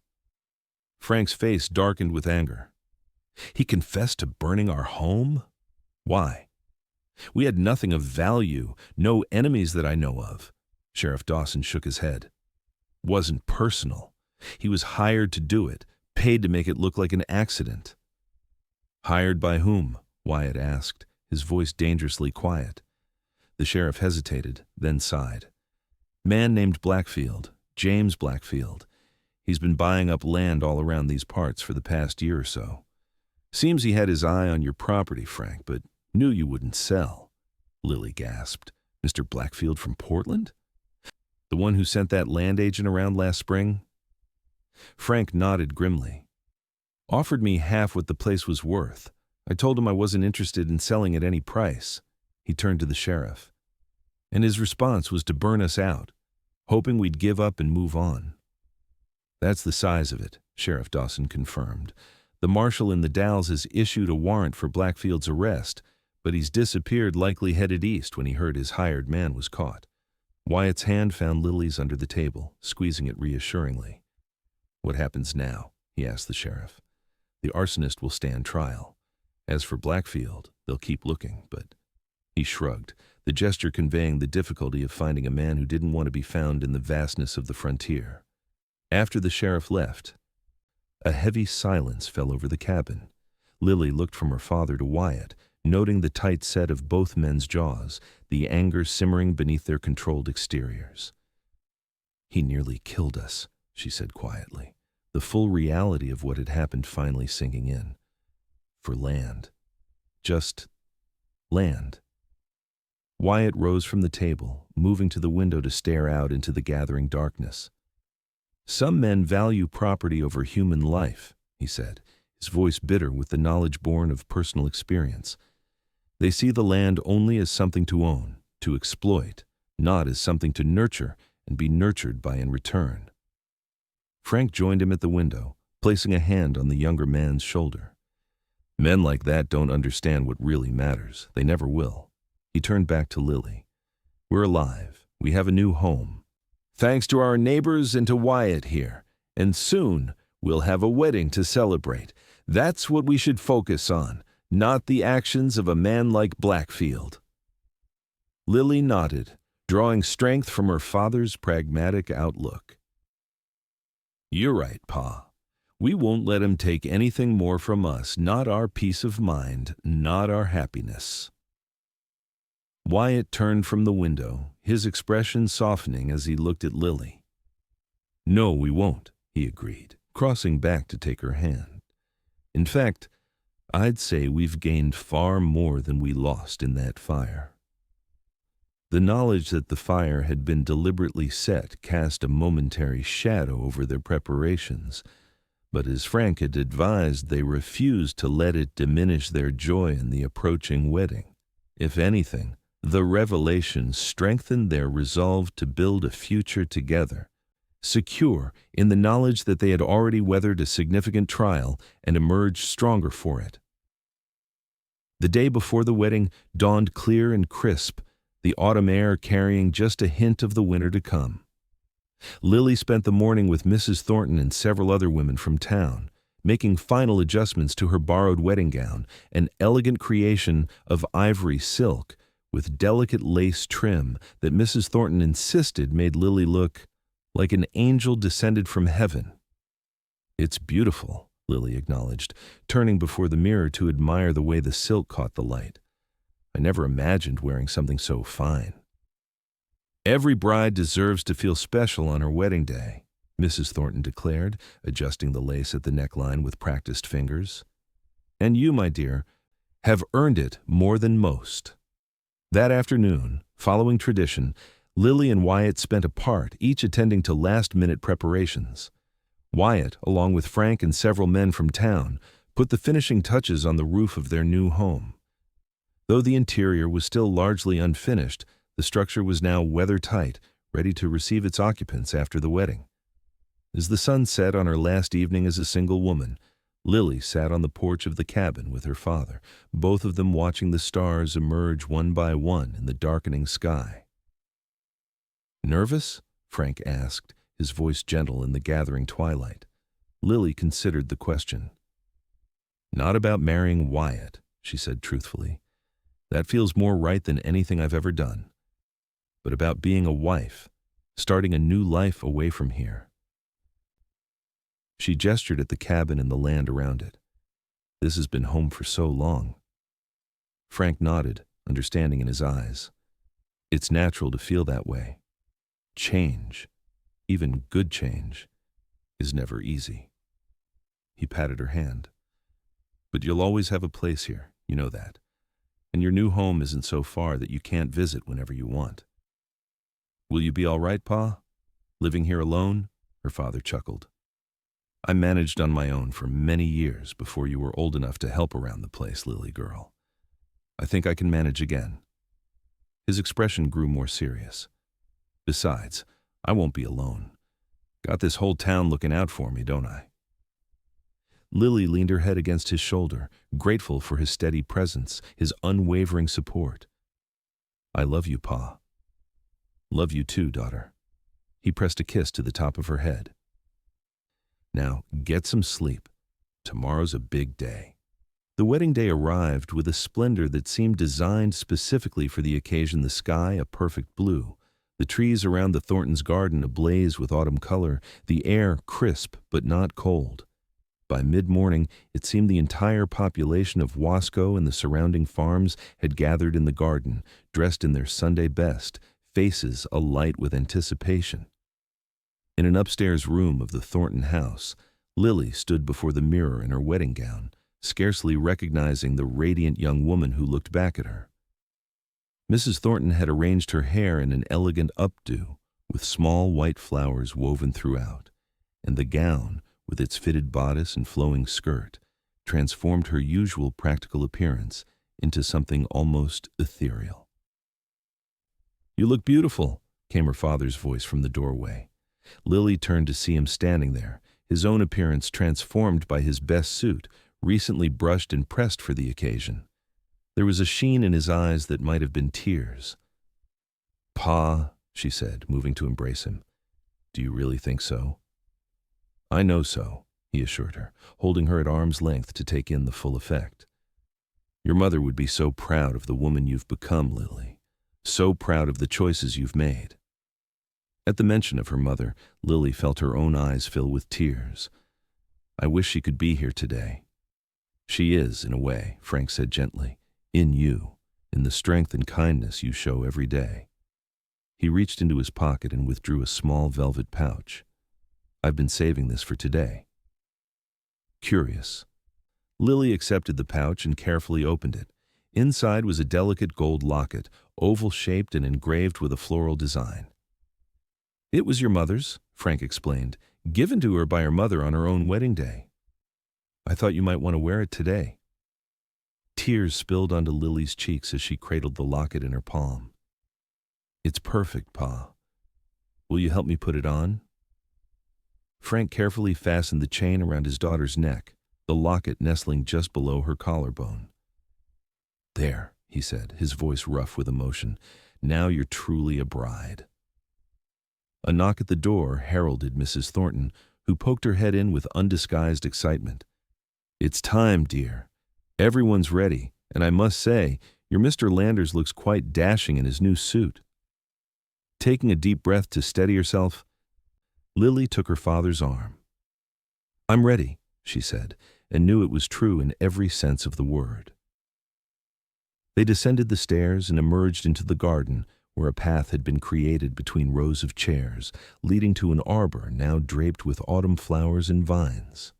Frank's face darkened with anger. "He confessed to burning our home? Why?" "We had nothing of value, no enemies that I know of." Sheriff Dawson shook his head. "Wasn't personal. He was hired to do it, paid to make it look like an accident." "Hired by whom?" Wyatt asked, his voice dangerously quiet. The sheriff hesitated, then sighed. "Man named Blackfield, James Blackfield. He's been buying up land all around these parts for the past year or so. Seems he had his eye on your property, Frank, but knew you wouldn't sell." Lily gasped. "Mr. Blackfield from Portland? The one who sent that land agent around last spring?" Frank nodded grimly. "Offered me half what the place was worth. I told him I wasn't interested in selling at any price." He turned to the sheriff. "And his response was to burn us out, hoping we'd give up and move on." "That's the size of it," Sheriff Dawson confirmed. "The marshal in the Dalles has issued a warrant for Blackfield's arrest, but he's disappeared, likely headed east when he heard his hired man was caught." Wyatt's hand found Lily's under the table, squeezing it reassuringly. "What happens now?" he asked the sheriff. "The arsonist will stand trial. As for Blackfield, they'll keep looking, but—" He shrugged, the gesture conveying the difficulty of finding a man who didn't want to be found in the vastness of the frontier. After the sheriff left, a heavy silence fell over the cabin. Lily looked from her father to Wyatt, noting the tight set of both men's jaws, the anger simmering beneath their controlled exteriors. "He nearly killed us," she said quietly, the full reality of what had happened finally sinking in. "For land. Just land." Wyatt rose from the table, moving to the window to stare out into the gathering darkness. "Some men value property over human life," he said, his voice bitter with the knowledge born of personal experience. "They see the land only as something to own, to exploit, not as something to nurture and be nurtured by in return." Frank joined him at the window, placing a hand on the younger man's shoulder. "Men like that don't understand what really matters. They never will." He turned back to Lily. "We're alive. We have a new home. Thanks to our neighbors and to Wyatt here. And soon we'll have a wedding to celebrate. That's what we should focus on, not the actions of a man like Blackfield." Lily nodded, drawing strength from her father's pragmatic outlook. "You're right, Pa. We won't let him take anything more from us, not our peace of mind, not our happiness." Wyatt turned from the window, his expression softening as he looked at Lily. "No, we won't," he agreed. crossing back to take her hand. "In fact, I'd say we've gained far more than we lost in that fire." The knowledge that the fire had been deliberately set cast a momentary shadow over their preparations, but as Frank had advised, they refused to let it diminish their joy in the approaching wedding. If anything, the revelation strengthened their resolve to build a future together, secure in the knowledge that they had already weathered a significant trial and emerged stronger for it. The day before the wedding dawned clear and crisp, the autumn air carrying just a hint of the winter to come. Lily spent the morning with Mrs. Thornton and several other women from town, making final adjustments to her borrowed wedding gown, an elegant creation of ivory silk with delicate lace trim that Mrs. Thornton insisted made Lily look like an angel descended from heaven. "It's beautiful," Lily acknowledged, turning before the mirror to admire the way the silk caught the light. "I never imagined wearing something so fine." "Every bride deserves to feel special on her wedding day," Mrs. Thornton declared, adjusting the lace at the neckline with practiced fingers. "And you, my dear, have earned it more than most." That afternoon, following tradition, Lily and Wyatt spent apart, each attending to last-minute preparations. Wyatt, along with Frank and several men from town, put the finishing touches on the roof of their new home. Though the interior was still largely unfinished, the structure was now weather-tight, ready to receive its occupants after the wedding. As the sun set on her last evening as a single woman, Lily sat on the porch of the cabin with her father, both of them watching the stars emerge one by one in the darkening sky. "Nervous?" Frank asked, his voice gentle in the gathering twilight. Lily considered the question. "Not about marrying Wyatt," she said truthfully. "That feels more right than anything I've ever done. But about being a wife, starting a new life away from here." She gestured at the cabin and the land around it. "This has been home for so long." Frank nodded, understanding in his eyes. "It's natural to feel that way. Change, even good change, is never easy." He patted her hand. "But you'll always have a place here, you know that. And your new home isn't so far that you can't visit whenever you want." "Will you be all right, Pa? Living here alone?" her father chuckled. "I managed on my own for many years before you were old enough to help around the place, Lily girl. I think I can manage again." His expression grew more serious. "Besides, I won't be alone. Got this whole town looking out for me, don't I?" Lily leaned her head against his shoulder, grateful for his steady presence, his unwavering support. "I love you, Pa." "Love you too, daughter." He pressed a kiss to the top of her head. "Now, get some sleep. Tomorrow's a big day." The wedding day arrived with a splendor that seemed designed specifically for the occasion, the sky a perfect blue, the trees around the Thorntons' garden ablaze with autumn color, the air crisp but not cold. By mid-morning, it seemed the entire population of Wasco and the surrounding farms had gathered in the garden, dressed in their Sunday best, faces alight with anticipation. In an upstairs room of the Thornton house, Lily stood before the mirror in her wedding gown, scarcely recognizing the radiant young woman who looked back at her. Mrs. Thornton had arranged her hair in an elegant updo, with small white flowers woven throughout, and the gown, with its fitted bodice and flowing skirt, transformed her usual practical appearance into something almost ethereal. "You look beautiful," came her father's voice from the doorway. Lily turned to see him standing there, his own appearance transformed by his best suit, recently brushed and pressed for the occasion. There was a sheen in his eyes that might have been tears. "Pa," she said, moving to embrace him, "do you really think so?" "I know so," he assured her, holding her at arm's length to take in the full effect. "Your mother would be so proud of the woman you've become, Lily, so proud of the choices you've made." At the mention of her mother, Lily felt her own eyes fill with tears. "I wish she could be here today." "She is, in a way," Frank said gently, "in you, in the strength and kindness you show every day." He reached into his pocket and withdrew a small velvet pouch. "I've been saving this for today," curious. Lily accepted the pouch and carefully opened it. Inside was a delicate gold locket, oval-shaped and engraved with a floral design. "It was your mother's," Frank explained, "given to her by her mother on her own wedding day. I thought you might want to wear it today." Tears spilled onto Lily's cheeks as she cradled the locket in her palm. "It's perfect, Pa. Will you help me put it on?" Frank carefully fastened the chain around his daughter's neck, the locket nestling just below her collarbone. "There," he said, his voice rough with emotion. "Now you're truly a bride." A knock at the door heralded Mrs. Thornton, who poked her head in with undisguised excitement. "It's time, dear. Everyone's ready, and I must say, your Mr. Landers looks quite dashing in his new suit." Taking a deep breath to steady herself, Lily took her father's arm. "I'm ready," she said, and knew it was true in every sense of the word. They descended the stairs and emerged into the garden, where a path had been created between rows of chairs, leading to an arbor now draped with autumn flowers and vines.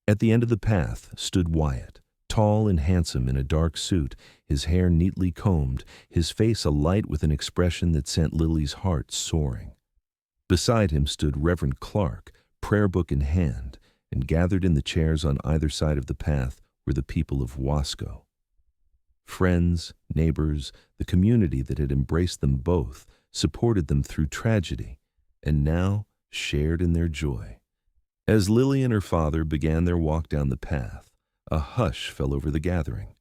At the end of the path stood Wyatt, tall and handsome in a dark suit, his hair neatly combed, his face alight with an expression that sent Lily's heart soaring. Beside him stood Reverend Clark, prayer book in hand, and gathered in the chairs on either side of the path were the people of Wasco. Friends, neighbors, the community that had embraced them both, supported them through tragedy, and now shared in their joy. As Lily and her father began their walk down the path, a hush fell over the gathering.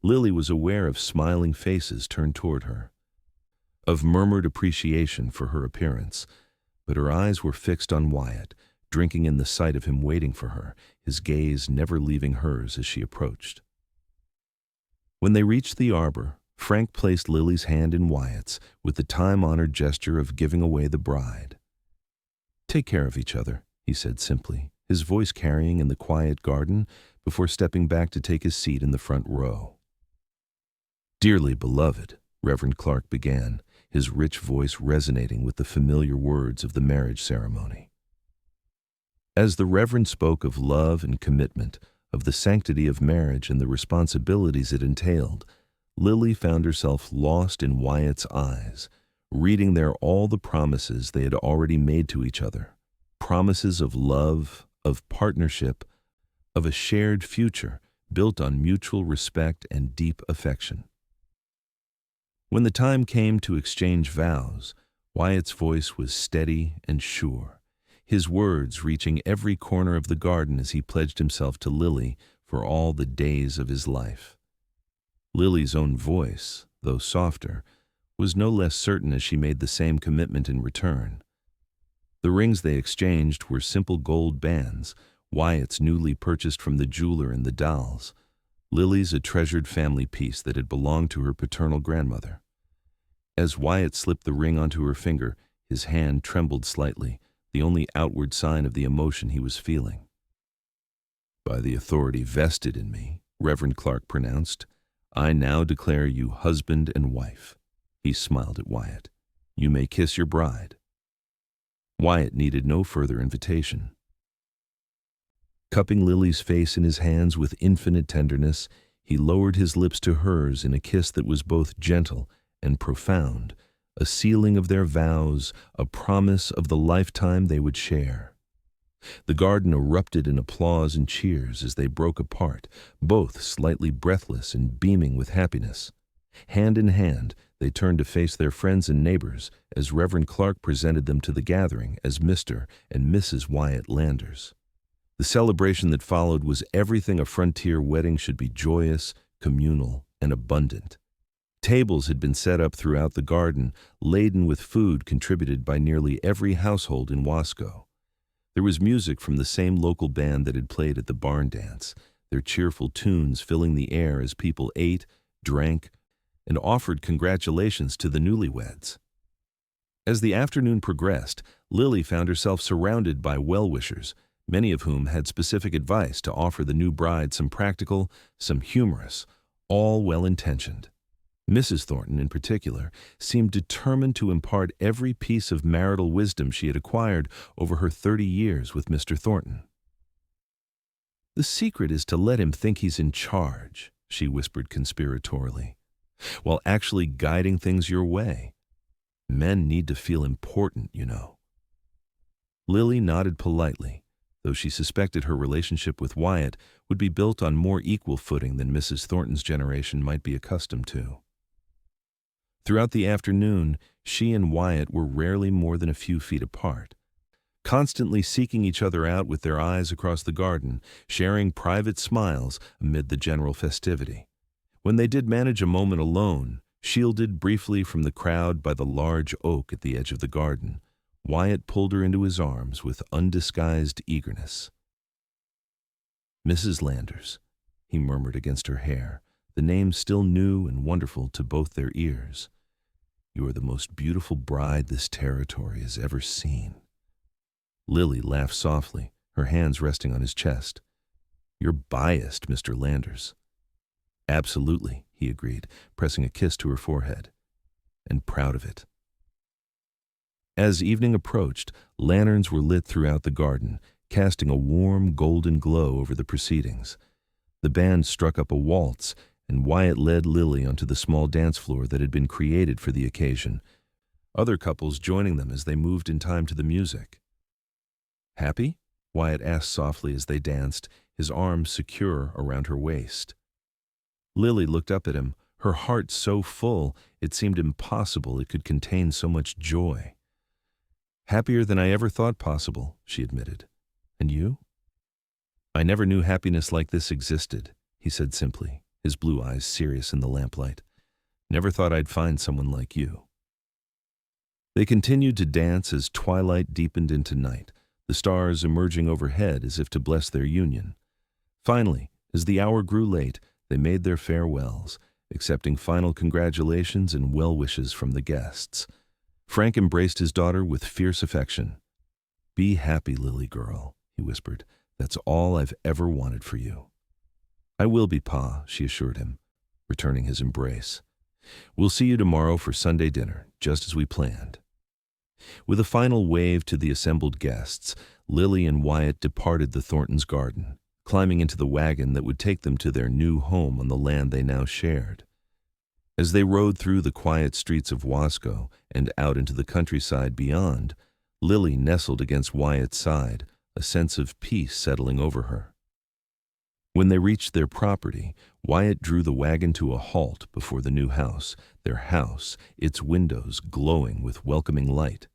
Lily was aware of smiling faces turned toward her, of murmured appreciation for her appearance, but her eyes were fixed on Wyatt, drinking in the sight of him waiting for her, his gaze never leaving hers as she approached. When they reached the arbor, Frank placed Lily's hand in Wyatt's with the time-honored gesture of giving away the bride. "Take care of each other," he said simply, his voice carrying in the quiet garden before stepping back to take his seat in the front row. "Dearly beloved," Reverend Clark began, his rich voice resonating with the familiar words of the marriage ceremony. As the Reverend spoke of love and commitment, of the sanctity of marriage and the responsibilities it entailed, Lily found herself lost in Wyatt's eyes, reading there all the promises they had already made to each other, promises of love, of partnership, of a shared future built on mutual respect and deep affection. When the time came to exchange vows, Wyatt's voice was steady and sure, his words reaching every corner of the garden as he pledged himself to Lily for all the days of his life. Lily's own voice, though softer, was no less certain as she made the same commitment in return. The rings they exchanged were simple gold bands, Wyatt's newly purchased from the jeweler in the Dalles, Lily's a treasured family piece that had belonged to her paternal grandmother. As Wyatt slipped the ring onto her finger, his hand trembled slightly, the only outward sign of the emotion he was feeling. "By the authority vested in me," Reverend Clark pronounced, "I now declare you husband and wife." He smiled at Wyatt. "You may kiss your bride." Wyatt needed no further invitation. Cupping Lily's face in his hands with infinite tenderness, he lowered his lips to hers in a kiss that was both gentle and profound, a sealing of their vows, a promise of the lifetime they would share. The garden erupted in applause and cheers as they broke apart, both slightly breathless and beaming with happiness. Hand in hand, they turned to face their friends and neighbors as Reverend Clark presented them to the gathering as Mr. and Mrs. Wyatt Landers. The celebration that followed was everything a frontier wedding should be: joyous, communal, and abundant. Tables had been set up throughout the garden, laden with food contributed by nearly every household in Wasco. There was music from the same local band that had played at the barn dance, their cheerful tunes filling the air as people ate, drank, and offered congratulations to the newlyweds. As the afternoon progressed, Lily found herself surrounded by well-wishers, many of whom had specific advice to offer the new bride, some practical, some humorous, all well-intentioned. Mrs. Thornton, in particular, seemed determined to impart every piece of marital wisdom she had acquired over her 30 years with Mr. Thornton. The secret is to let him think he's in charge, she whispered conspiratorially, while actually guiding things your way. Men need to feel important, you know. Lily nodded politely, though she suspected her relationship with Wyatt would be built on more equal footing than Mrs. Thornton's generation might be accustomed to. Throughout the afternoon, she and Wyatt were rarely more than a few feet apart, constantly seeking each other out with their eyes across the garden, sharing private smiles amid the general festivity. When they did manage a moment alone, shielded briefly from the crowd by the large oak at the edge of the garden, Wyatt pulled her into his arms with undisguised eagerness. "Mrs. Landers," he murmured against her hair, the name still new and wonderful to both their ears. "You are the most beautiful bride this territory has ever seen." Lily laughed softly, her hands resting on his chest. "You're biased, Mr. Landers." "Absolutely," he agreed, pressing a kiss to her forehead. "And proud of it." As evening approached, lanterns were lit throughout the garden, casting a warm, golden glow over the proceedings. The band struck up a waltz, and Wyatt led Lily onto the small dance floor that had been created for the occasion, other couples joining them as they moved in time to the music. "Happy?" Wyatt asked softly as they danced, his arms secure around her waist. Lily looked up at him, her heart so full it seemed impossible it could contain so much joy. "Happier than I ever thought possible," she admitted. "And you?" "I never knew happiness like this existed," he said simply, his blue eyes serious in the lamplight. "Never thought I'd find someone like you." They continued to dance as twilight deepened into night, the stars emerging overhead as if to bless their union. Finally, as the hour grew late, they made their farewells, accepting final congratulations and well wishes from the guests. Frank embraced his daughter with fierce affection. "Be happy, Lily girl," he whispered. "That's all I've ever wanted for you." "I will be, Pa," she assured him, returning his embrace. "We'll see you tomorrow for Sunday dinner, just as we planned." With a final wave to the assembled guests, Lily and Wyatt departed the Thorntons' garden, climbing into the wagon that would take them to their new home on the land they now shared. As they rode through the quiet streets of Wasco and out into the countryside beyond, Lily nestled against Wyatt's side, a sense of peace settling over her. When they reached their property, Wyatt drew the wagon to a halt before the new house, their house, its windows glowing with welcoming light.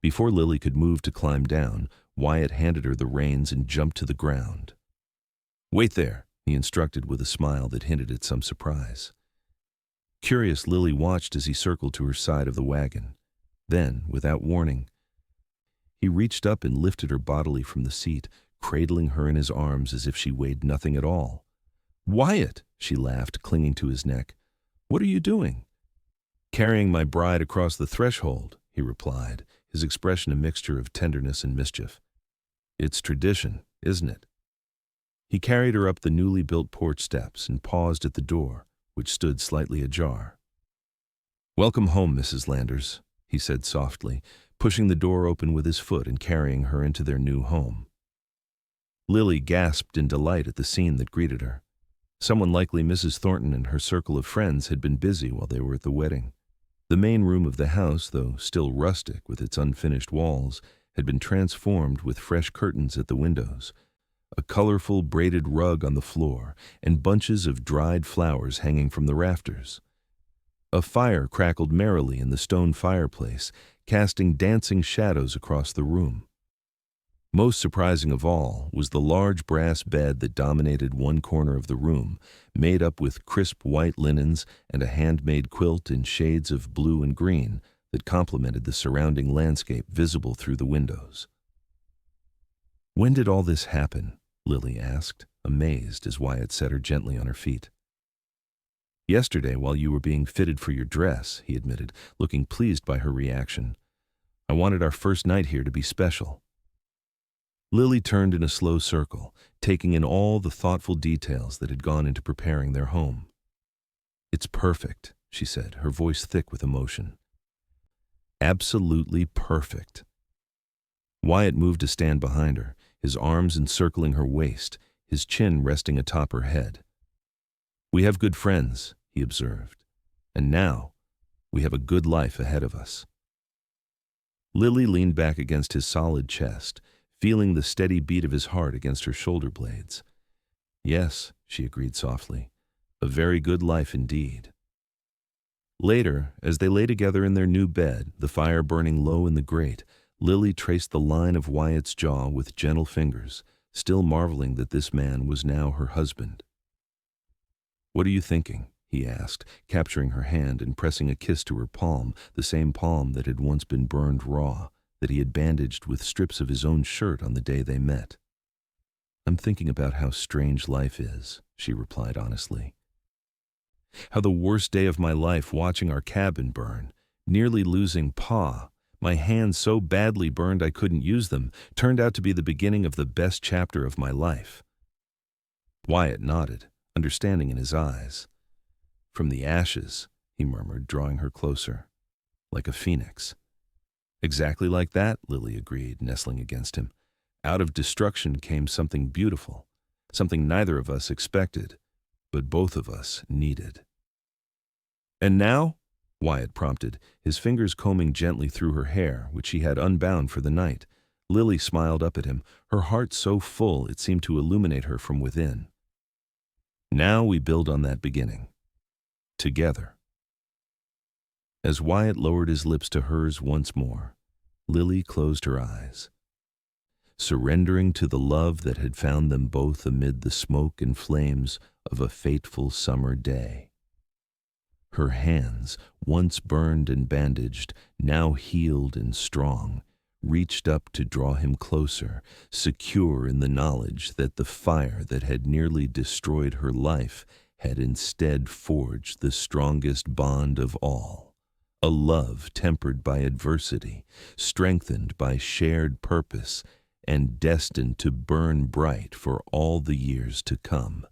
Before Lily could move to climb down, Wyatt handed her the reins and jumped to the ground. "Wait there," he instructed with a smile that hinted at some surprise. Curious, Lily watched as he circled to her side of the wagon. Then, without warning, he reached up and lifted her bodily from the seat, cradling her in his arms as if she weighed nothing at all. "Wyatt," she laughed, clinging to his neck. "What are you doing?" "Carrying my bride across the threshold," he replied, his expression a mixture of tenderness and mischief. "It's tradition, isn't it?" He carried her up the newly built porch steps and paused at the door, which stood slightly ajar. "Welcome home, Mrs. Landers," he said softly, pushing the door open with his foot and carrying her into their new home. Lily gasped in delight at the scene that greeted her. Someone likely Mrs. Thornton and her circle of friends had been busy while they were at the wedding. The main room of the house, though still rustic with its unfinished walls, had been transformed with fresh curtains at the windows, a colorful braided rug on the floor, and bunches of dried flowers hanging from the rafters. A fire crackled merrily in the stone fireplace, casting dancing shadows across the room. Most surprising of all was the large brass bed that dominated one corner of the room, made up with crisp white linens and a handmade quilt in shades of blue and green that complemented the surrounding landscape visible through the windows. "When did all this happen?" Lily asked, amazed as Wyatt set her gently on her feet. "Yesterday, while you were being fitted for your dress," he admitted, looking pleased by her reaction. "I wanted our first night here to be special." Lily turned in a slow circle, taking in all the thoughtful details that had gone into preparing their home. "It's perfect," she said, her voice thick with emotion. "Absolutely perfect." Wyatt moved to stand behind her, his arms encircling her waist, his chin resting atop her head. "We have good friends," he observed, "and now we have a good life ahead of us." Lily leaned back against his solid chest, feeling the steady beat of his heart against her shoulder blades. "Yes," she agreed softly, "a very good life indeed." Later, as they lay together in their new bed, the fire burning low in the grate, Lily traced the line of Wyatt's jaw with gentle fingers, still marveling that this man was now her husband. "What are you thinking?" he asked, capturing her hand and pressing a kiss to her palm, the same palm that had once been burned raw, that he had bandaged with strips of his own shirt on the day they met. "I'm thinking about how strange life is," she replied honestly. "How the worst day of my life watching our cabin burn, nearly losing Pa, my hands so badly burned I couldn't use them, turned out to be the beginning of the best chapter of my life." Wyatt nodded, understanding in his eyes. "From the ashes," he murmured, drawing her closer, "like a phoenix." "Exactly like that," Lily agreed, nestling against him. "Out of destruction came something beautiful, something neither of us expected, but both of us needed." "And now?" Wyatt prompted, his fingers combing gently through her hair, which he had unbound for the night. Lily smiled up at him, her heart so full it seemed to illuminate her from within. "Now we build on that beginning. Together." As Wyatt lowered his lips to hers once more, Lily closed her eyes, surrendering to the love that had found them both amid the smoke and flames of a fateful summer day. Her hands, once burned and bandaged, now healed and strong, reached up to draw him closer, secure in the knowledge that the fire that had nearly destroyed her life had instead forged the strongest bond of all, a love tempered by adversity, strengthened by shared purpose, and destined to burn bright for all the years to come.